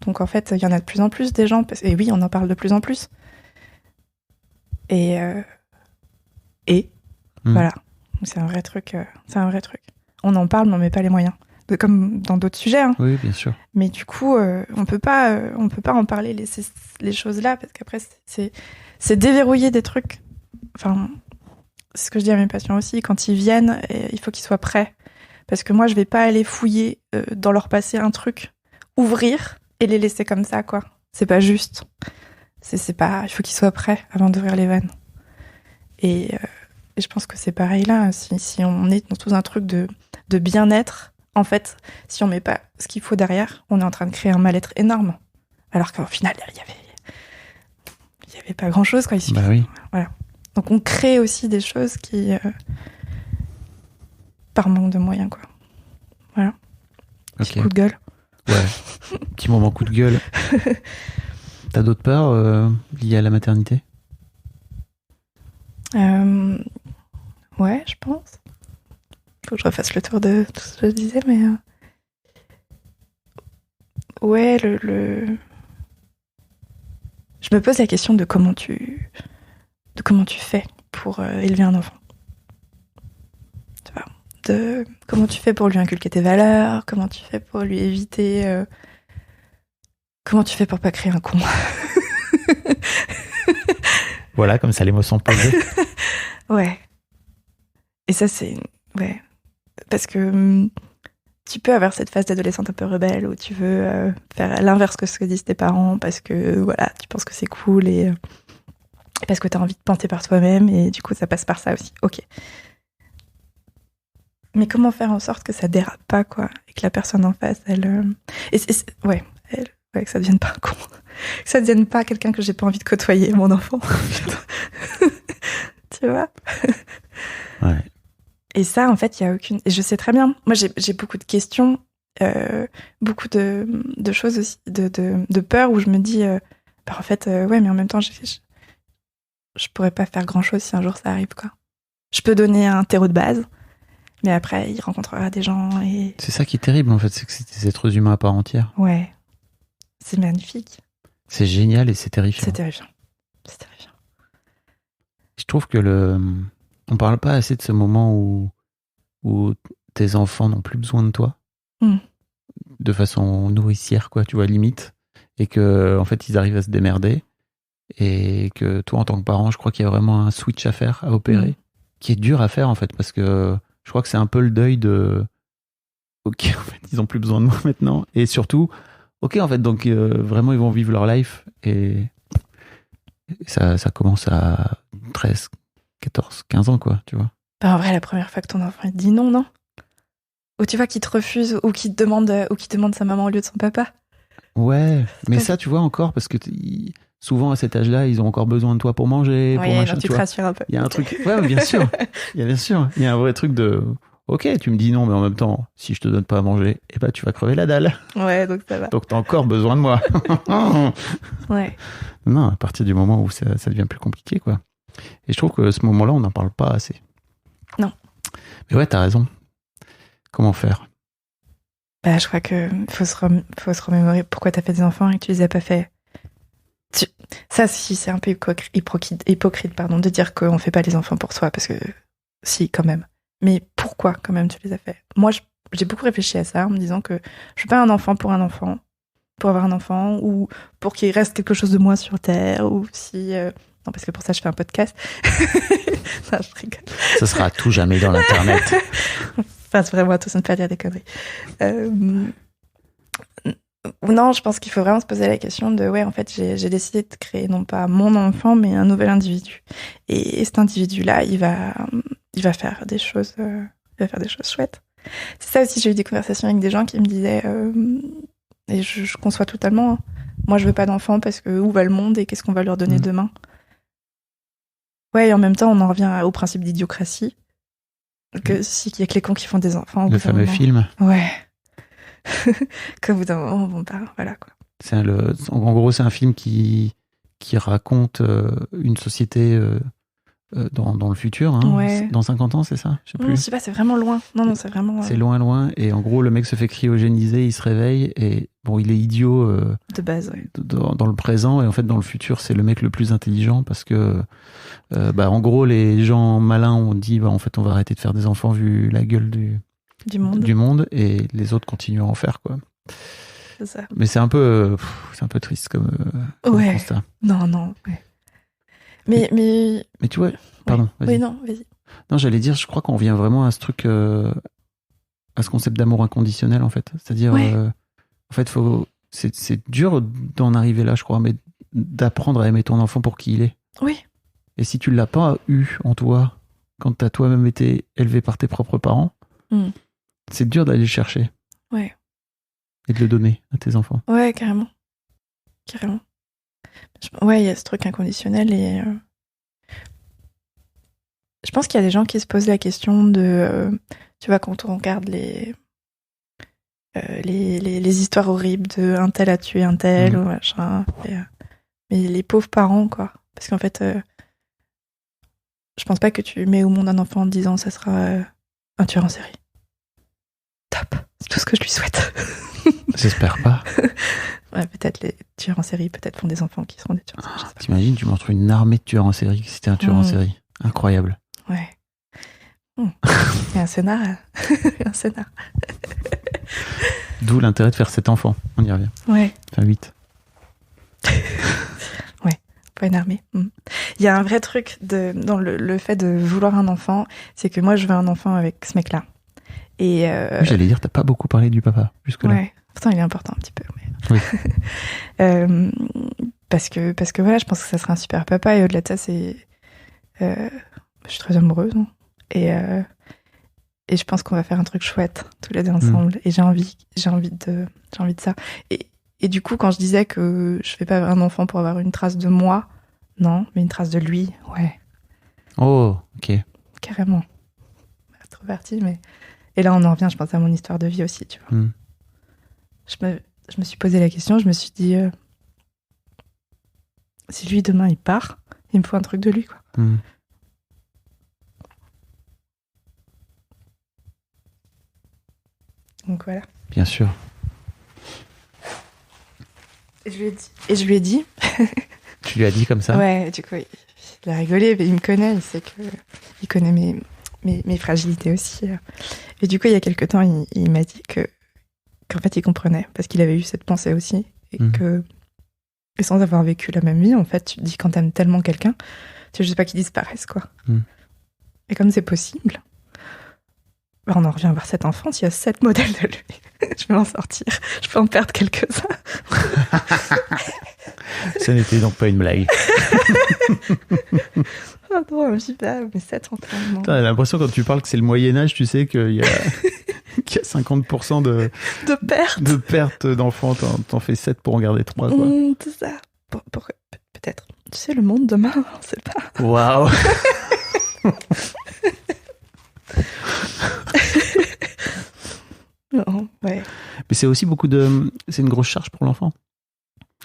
Donc, en fait, il y en a de plus en plus des gens. Et oui, on en parle de plus en plus. Et voilà. Donc, c'est un vrai truc. On en parle, mais on met pas les moyens. comme dans d'autres sujets. Hein. Oui, bien sûr. Mais du coup, on peut pas en parler, les choses là, parce qu'après, c'est déverrouiller des trucs. Enfin, c'est ce que je dis à mes patients aussi. Quand ils viennent, il faut qu'ils soient prêts. Parce que moi, je vais pas aller fouiller dans leur passé un truc, ouvrir et les laisser comme ça, quoi. C'est pas juste. C'est pas. Il faut qu'ils soient prêts avant d'ouvrir les vannes. Et je pense que c'est pareil là. Si on est dans un truc de bien-être, en fait, si on met pas ce qu'il faut derrière, on est en train de créer un mal-être énorme. Alors qu'au final, il y avait pas grand-chose, quoi. Bah oui. Voilà. Donc on crée aussi des choses qui par manque de moyens, quoi. Voilà. Petit coup de gueule. Ouais. Petit moment coup de gueule. T'as d'autres peurs liées à la maternité ? Ouais, je pense. Faut que je refasse le tour de tout ce que je disais, mais ouais, je me pose la question de comment tu fais pour élever un enfant. Tu vois, de comment tu fais pour lui inculquer tes valeurs, comment tu fais pour lui éviter, comment tu fais pour pas créer un con. Voilà, comme ça les mots sont posés. Ouais. Et ça, ouais. Parce que tu peux avoir cette phase d'adolescente un peu rebelle où tu veux faire l'inverse que ce que disent tes parents parce que voilà, tu penses que c'est cool et parce que t'as envie de penser par toi-même et du coup ça passe par ça aussi. Ok. Mais comment faire en sorte que ça dérape pas, quoi, et que la personne en face, que ça devienne pas un con, que ça devienne pas quelqu'un que j'ai pas envie de côtoyer, mon enfant. Tu vois. Ouais. Et ça, en fait, il y a aucune. Et je sais très bien. Moi, j'ai beaucoup de questions, beaucoup de choses aussi, de peur où je me dis, en fait, ouais, mais en même temps, je pourrais pas faire grand chose si un jour ça arrive, quoi. Je peux donner un terreau de base, mais après, il rencontrera des gens et. C'est ça qui est terrible, en fait, c'est que c'est des êtres humains à part entière. Ouais. C'est magnifique. C'est génial et c'est terrifiant. C'est terrifiant. C'est terrifiant. Je trouve que on parle pas assez de ce moment où tes enfants n'ont plus besoin de toi. De façon nourricière, quoi, tu vois, limite. Et que, en fait, ils arrivent à se démerder. Et que toi, en tant que parent, je crois qu'il y a vraiment un switch à faire, à opérer, qui est dur à faire, en fait, parce que je crois que c'est un peu le deuil de ok, en fait, ils ont plus besoin de moi maintenant. Et surtout, ok, en fait, donc vraiment, ils vont vivre leur life. Et ça commence à 13, 14, 15 ans, quoi, tu vois. En vrai, la première fois que ton enfant il te dit non. Ou tu vois qu'il te refuse, ou qu'il te demande sa maman au lieu de son papa. Ouais, mais ça, tu vois, encore, parce que souvent, à cet âge-là, ils ont encore besoin de toi pour manger, pour machin, tu te rassures un peu. Il y a un truc... Ouais, bien sûr. Il y a un vrai truc de... Ok, tu me dis non, mais en même temps, si je te donne pas à manger, eh ben, tu vas crever la dalle. Ouais, donc ça va. Donc t'as encore besoin de moi. Ouais. Non, à partir du moment où ça devient plus compliqué, quoi. Et je trouve que ce moment-là, on n'en parle pas assez. Non. Mais ouais, t'as raison. Comment faire ? Je crois que faut se remémorer pourquoi t'as fait des enfants et que tu les as pas fait. Ça, si, c'est un peu hypocrite, de dire qu'on fait pas les enfants pour soi, parce que si, quand même. Mais pourquoi, quand même, tu les as fait ? Moi, j'ai beaucoup réfléchi à ça en me disant que je veux pas un enfant, pour avoir un enfant, ou pour qu'il reste quelque chose de moi sur Terre, ou si... Non, parce que pour ça, je fais un podcast. Non, je rigole. Ça sera à tout jamais dans l'Internet. Enfin, c'est vraiment attention de ne pas dire des conneries. Non, je pense qu'il faut vraiment se poser la question de, ouais, en fait, j'ai décidé de créer non pas mon enfant, mais un nouvel individu. Et cet individu-là, il va faire des choses chouettes. C'est ça aussi, j'ai eu des conversations avec des gens qui me disaient, et je conçois totalement, hein, moi, je veux pas d'enfant parce que où va le monde et qu'est-ce qu'on va leur donner demain ? Ouais, et en même temps, on en revient au principe d'idiocratie. Que s'il y a que les cons qui font des enfants. Le fameux film. Ouais. Qu'au bout d'un moment, bon, voilà, quoi. En gros, c'est un film qui raconte une société dans le futur, hein, ouais. Dans 50 ans, c'est ça ? Je sais plus. Je sais pas, c'est vraiment loin. Non, c'est vraiment... C'est loin, et en gros, le mec se fait cryogéniser, il se réveille, et bon, il est idiot... de base, ouais. Dans le présent, et en fait, dans le futur, c'est le mec le plus intelligent, parce que, en gros, les gens malins ont dit, en fait, on va arrêter de faire des enfants vu la gueule du monde et les autres continuent à en faire, quoi. C'est ça. Mais c'est un peu triste comme constat. Non. Ouais. Mais tu vois, pardon, ouais. vas-y. Oui, non, vas-y. Non, j'allais dire, je crois qu'on revient vraiment à ce truc, à ce concept d'amour inconditionnel, en fait. C'est-à-dire, en fait, c'est dur d'en arriver là, je crois, mais d'apprendre à aimer ton enfant pour qui il est. Oui. Et si tu l'as pas eu en toi, quand tu as toi-même été élevé par tes propres parents, c'est dur d'aller le chercher. Ouais. Et de le donner à tes enfants. Ouais, carrément. Ouais, il y a ce truc inconditionnel et je pense qu'il y a des gens qui se posent la question de, tu vois, quand on regarde les histoires horribles de un tel a tué un tel ou machin, mais les pauvres parents, quoi. Parce qu'en fait, je pense pas que tu mets au monde un enfant en te disant ça sera un tueur en série. Top, c'est tout ce que je lui souhaite. J'espère pas. Ouais, peut-être les tueurs en série, peut-être font des enfants qui seront des tueurs en série. T'imagines, tu montres une armée de tueurs en série si c'était un tueur en série. Incroyable. Ouais. Il y a un scénar. D'où l'intérêt de faire 7 enfants. On y revient. Ouais. Enfin 8. Ouais, pas une armée. Il y a un vrai truc dans le fait de vouloir un enfant, c'est que moi je veux un enfant avec ce mec-là. Et oui, j'allais dire, t'as pas beaucoup parlé du papa jusque-là. Ouais, pourtant il est important un petit peu. Mais... Oui. Parce que voilà, je pense que ça serait un super papa et au-delà de ça, c'est... je suis très amoureuse. Hein. Et je pense qu'on va faire un truc chouette tous les deux ensemble. Et j'ai envie de ça. Et du coup, quand je disais que je fais pas un enfant pour avoir une trace de moi, non, mais une trace de lui, ouais. Oh, ok. Carrément. Introverti, mais... Et là, on en revient, je pense, à mon histoire de vie aussi, tu vois. Je me suis posé la question, je me suis dit... si lui, demain, il part, il me faut un truc de lui, quoi. Donc voilà. Bien sûr. Et je lui ai dit. Tu lui as dit comme ça? Ouais, du coup, il a rigolé, mais il me connaît, il connaît mes fragilités aussi. Et du coup, il y a quelque temps, il m'a dit qu'en fait, il comprenait, parce qu'il avait eu cette pensée aussi, et sans avoir vécu la même vie, en fait, tu te dis quand t'aimes tellement quelqu'un, tu veux juste pas qu'il disparaisse, quoi. Et comme c'est possible, bah on en revient voir cet enfant, s'il y a 7 modèles de lui, je vais m'en sortir, je peux en perdre quelques-uns. Ça n'était donc pas une blague. Oh non, je dis pas, mais 7 enfants, non. T'as l'impression quand tu parles que c'est le Moyen-Âge, tu sais qu'il y a 50% de perte d'enfants, t'en fais 7 pour en garder 3, quoi. C'est ça. Peut-être. Tu sais, le monde demain, on sait pas. Waouh. Non, ouais. Mais c'est aussi c'est une grosse charge pour l'enfant.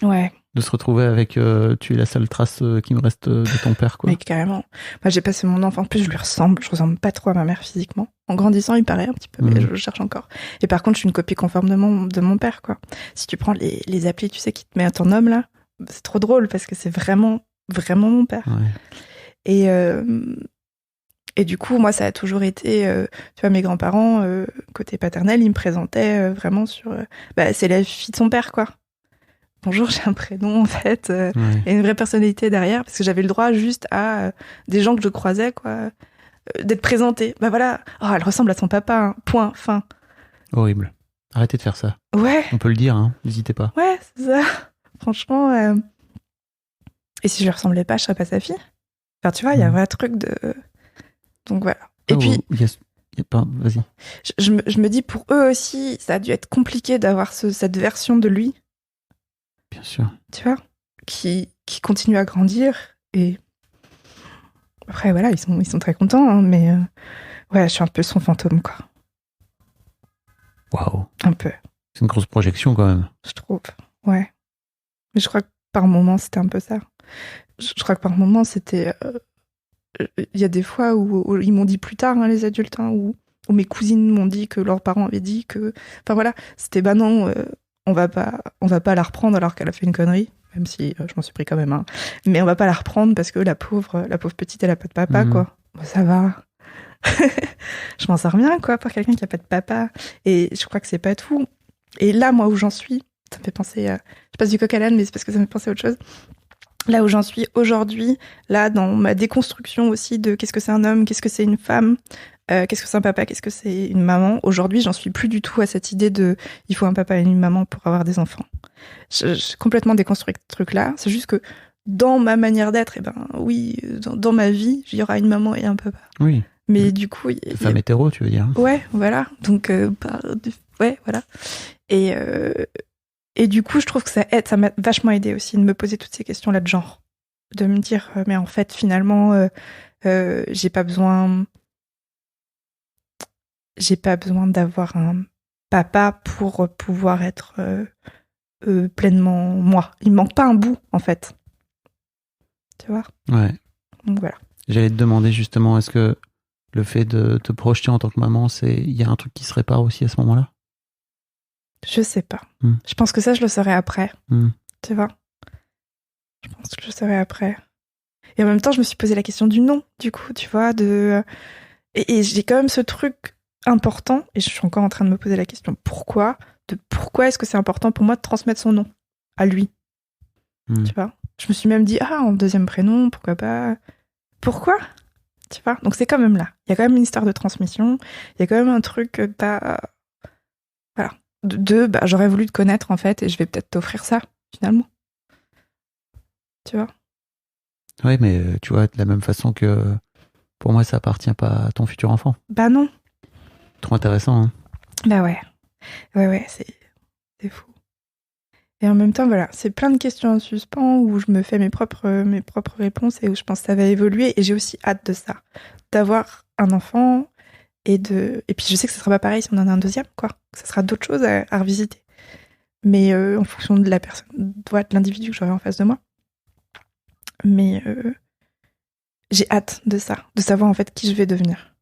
Ouais. De se retrouver avec tu es la seule trace qui me reste de ton père, quoi. Mais carrément. Moi, j'ai passé mon enfance, en plus, je ressemble pas trop à ma mère physiquement. En grandissant, il paraît un petit peu, mais je cherche encore. Et par contre, je suis une copie conforme de mon père, quoi. Si tu prends les applis, tu sais, qui te met à ton homme, là, c'est trop drôle parce que c'est vraiment, vraiment mon père. Ouais. Et du coup, moi, ça a toujours été, tu vois, mes grands-parents, côté paternel, ils me présentaient vraiment sur, c'est la fille de son père, quoi. Bonjour, j'ai un prénom, en fait, et une vraie personnalité derrière, parce que j'avais le droit juste à des gens que je croisais, quoi, d'être présentée. Bah voilà, oh, elle ressemble à son papa, hein. Point, fin. Horrible. Arrêtez de faire ça. Ouais. On peut le dire, hein, n'hésitez pas. Ouais, c'est ça. Franchement, et si je lui ressemblais pas, je serais pas sa fille. Enfin, tu vois, il y a un vrai truc de... Donc voilà. Et puis... Vas-y. Je me dis, pour eux aussi, ça a dû être compliqué d'avoir cette version de lui. Bien sûr. Tu vois, qui continue à grandir. Et après, voilà, ils sont très contents, hein, mais ouais, je suis un peu son fantôme, quoi. Waouh. Un peu. C'est une grosse projection, quand même. Je trouve, ouais. Mais je crois que par moments, c'était un peu ça. Je crois que par moments, c'était... Il y a des fois où ils m'ont dit plus tard, hein, les adultes, hein, où mes cousines m'ont dit que leurs parents avaient dit que... Enfin voilà, c'était non... on va pas la reprendre alors qu'elle a fait une connerie, même si je m'en suis pris quand même, hein. Mais on va pas la reprendre parce que la pauvre petite, elle a pas de papa, quoi. Bon, ça va. Je m'en sors bien, quoi, pour quelqu'un qui a pas de papa. Et je crois que c'est pas tout. Et là, moi, où j'en suis, ça me fait penser... je passe du coq à l'âne, mais c'est parce que ça me fait penser à autre chose. Là où j'en suis aujourd'hui, là, dans ma déconstruction aussi de qu'est-ce que c'est un homme, qu'est-ce que c'est une femme, qu'est-ce que c'est un papa, qu'est-ce que c'est une maman. Aujourd'hui, j'en suis plus du tout à cette idée de il faut un papa et une maman pour avoir des enfants. J'ai complètement déconstruit ce truc-là. C'est juste que dans ma manière d'être, oui, dans ma vie, il y aura une maman et un papa. Oui. Mais du coup... Femme hétéro, tu veux dire? Ouais, voilà. Donc, ouais, voilà. Et du coup, je trouve que ça aide, ça m'a vachement aidé aussi de me poser toutes ces questions-là de genre. De me dire, mais en fait, finalement, j'ai pas besoin d'avoir un papa pour pouvoir être pleinement moi. Il me manque pas un bout, en fait. Tu vois? Ouais. Donc voilà. J'allais te demander justement, est-ce que le fait de te projeter en tant que maman, il y a un truc qui se répare aussi à ce moment-là? Je sais pas. Je pense que ça, je le saurai après. Tu vois? Je pense que je le saurai après. Et en même temps, je me suis posé la question du nom, du coup, tu vois, et j'ai quand même ce truc important, et je suis encore en train de me poser la question pourquoi est-ce que c'est important pour moi de transmettre son nom à lui? Tu vois? Je me suis même dit, en deuxième prénom, pourquoi pas? Pourquoi? Tu vois? Donc c'est quand même là. Il y a quand même une histoire de transmission, il y a quand même un truc, voilà. J'aurais voulu te connaître, en fait, et je vais peut-être t'offrir ça, finalement. Tu vois? Oui, mais tu vois, de la même façon que pour moi, ça appartient pas à ton futur enfant. Bah non. Trop intéressant, hein? Bah ouais. Ouais, c'est fou. Et en même temps, voilà, c'est plein de questions en suspens où je me fais mes propres réponses et où je pense que ça va évoluer. Et j'ai aussi hâte de ça, d'avoir un enfant et puis je sais que ce sera pas pareil si on en a un deuxième, quoi. Que ça sera d'autres choses à revisiter. Mais en fonction de la personne, de l'individu que j'aurai en face de moi. Mais j'ai hâte de ça, de savoir en fait qui je vais devenir.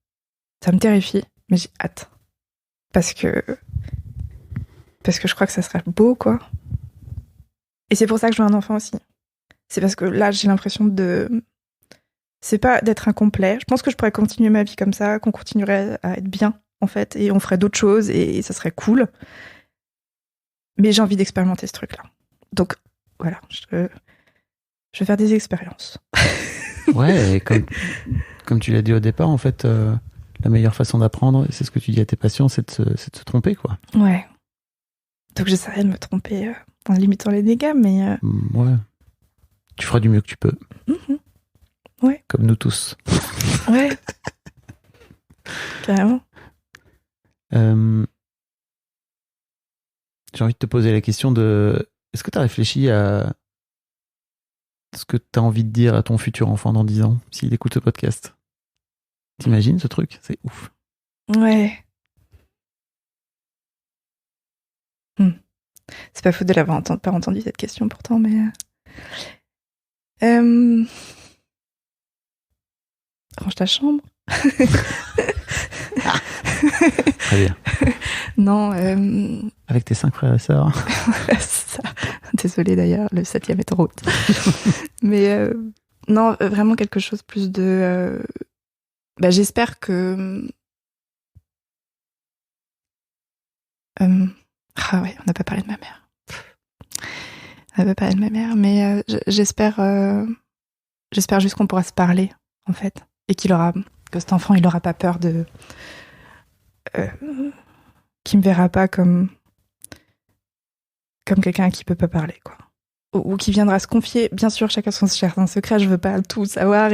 Ça me terrifie, mais j'ai hâte. Parce que je crois que ça sera beau, quoi. Et c'est pour ça que je veux un enfant aussi. C'est parce que là, j'ai l'impression c'est pas d'être incomplet. Je pense que je pourrais continuer ma vie comme ça, qu'on continuerait à être bien, en fait, et on ferait d'autres choses, et ça serait cool. Mais j'ai envie d'expérimenter ce truc-là. Donc, voilà, je vais faire des expériences. Ouais, et comme tu l'as dit au départ, en fait, la meilleure façon d'apprendre, c'est ce que tu dis à tes patients, c'est de se tromper, quoi. Ouais. Donc j'essaierai de me tromper en limitant les dégâts, mais... Ouais. Tu feras du mieux que tu peux. Ouais. Comme nous tous. Ouais. Carrément. J'ai envie de te poser la question de... Est-ce que tu as réfléchi à ce que tu as envie de dire à ton futur enfant dans 10 ans, s'il écoute ce podcast? T'imagines ce truc? C'est ouf. Ouais. C'est pas fou de l'avoir pas entendu cette question pourtant, mais... Range ta chambre. Très bien. Non. Avec tes 5 frères et sœurs. C'est ça. Désolée d'ailleurs, le 7e est en route. Mais non, vraiment quelque chose plus de... j'espère que... Ah ouais, on n'a pas parlé de ma mère. On n'a pas parlé de ma mère, mais j'espère juste qu'on pourra se parler, en fait. Et que cet enfant, il n'aura pas peur de... qu'il me verra pas comme quelqu'un qui peut pas parler, quoi. Ou qui viendra se confier. Bien sûr, chacun son secret, je veux pas tout savoir.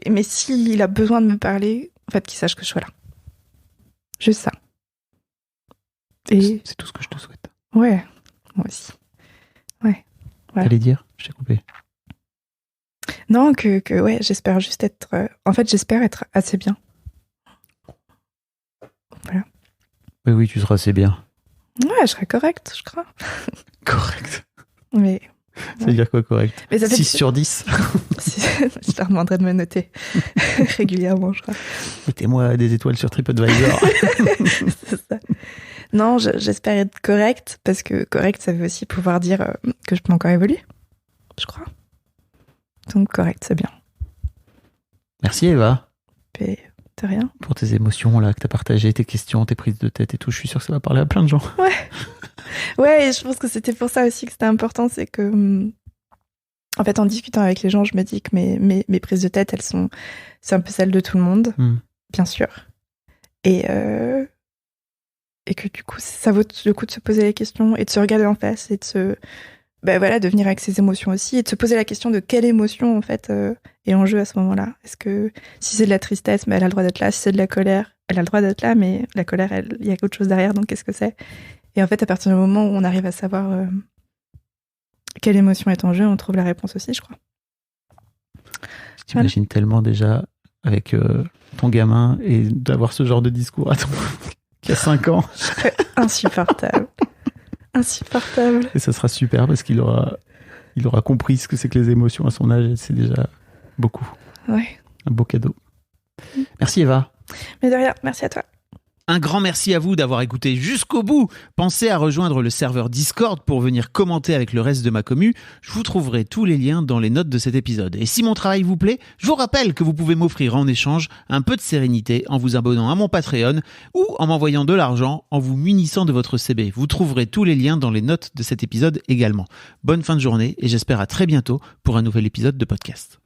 Mais s'il a besoin de me parler, en fait, qu'il sache que je sois là. Juste ça. Et... C'est tout ce que je te souhaite. Ouais, moi aussi. Ouais. Voilà. T'allais dire? Je t'ai coupé. Non, que ouais, j'espère juste être... j'espère être assez bien. Voilà. Oui, tu seras assez bien. Ouais, je serai correcte, je crois. Correct. Mais... Ça veut dire quoi, correct? Mais ça fait 6 sur 10. Je leur demanderai de me noter régulièrement, je crois. Mettez-moi des étoiles sur TripAdvisor. C'est ça. Non, j'espère être correcte, parce que correct, ça veut aussi pouvoir dire que je peux encore évoluer, je crois. Donc correct, c'est bien. Merci Eva. Et De rien. Pour tes émotions, là, que t'as partagé, tes questions, tes prises de tête et tout. Je suis sûre que ça va parler à plein de gens. Ouais, et je pense que c'était pour ça aussi que c'était important, c'est que, en fait, en discutant avec les gens, je me dis que mes prises de tête, c'est un peu celles de tout le monde, bien sûr. Et que du coup, ça vaut le coup de se poser les questions et de se regarder en face et de venir avec ses émotions aussi et de se poser la question de quelle émotion, en fait, est en jeu à ce moment-là. Est-ce que si c'est de la tristesse, elle a le droit d'être là. Si c'est de la colère, elle a le droit d'être là, mais la colère, il y a autre chose derrière, donc qu'est-ce que c'est ? Et en fait, à partir du moment où on arrive à savoir quelle émotion est en jeu, on trouve la réponse aussi, je crois. Je t'imagine tellement déjà avec ton gamin et d'avoir ce genre de discours à qui a 5 ans. Insupportable. Insupportable. Et ça sera super parce qu'il aura compris ce que c'est que les émotions à son âge et c'est déjà beaucoup. Ouais. Un beau cadeau. Merci Eva. Mais de rien, merci à toi. Un grand merci à vous d'avoir écouté jusqu'au bout. Pensez à rejoindre le serveur Discord pour venir commenter avec le reste de ma commu. Je vous trouverai tous les liens dans les notes de cet épisode. Et si mon travail vous plaît, je vous rappelle que vous pouvez m'offrir en échange un peu de sérénité en vous abonnant à mon Patreon ou en m'envoyant de l'argent en vous munissant de votre CB. Vous trouverez tous les liens dans les notes de cet épisode également. Bonne fin de journée et j'espère à très bientôt pour un nouvel épisode de podcast.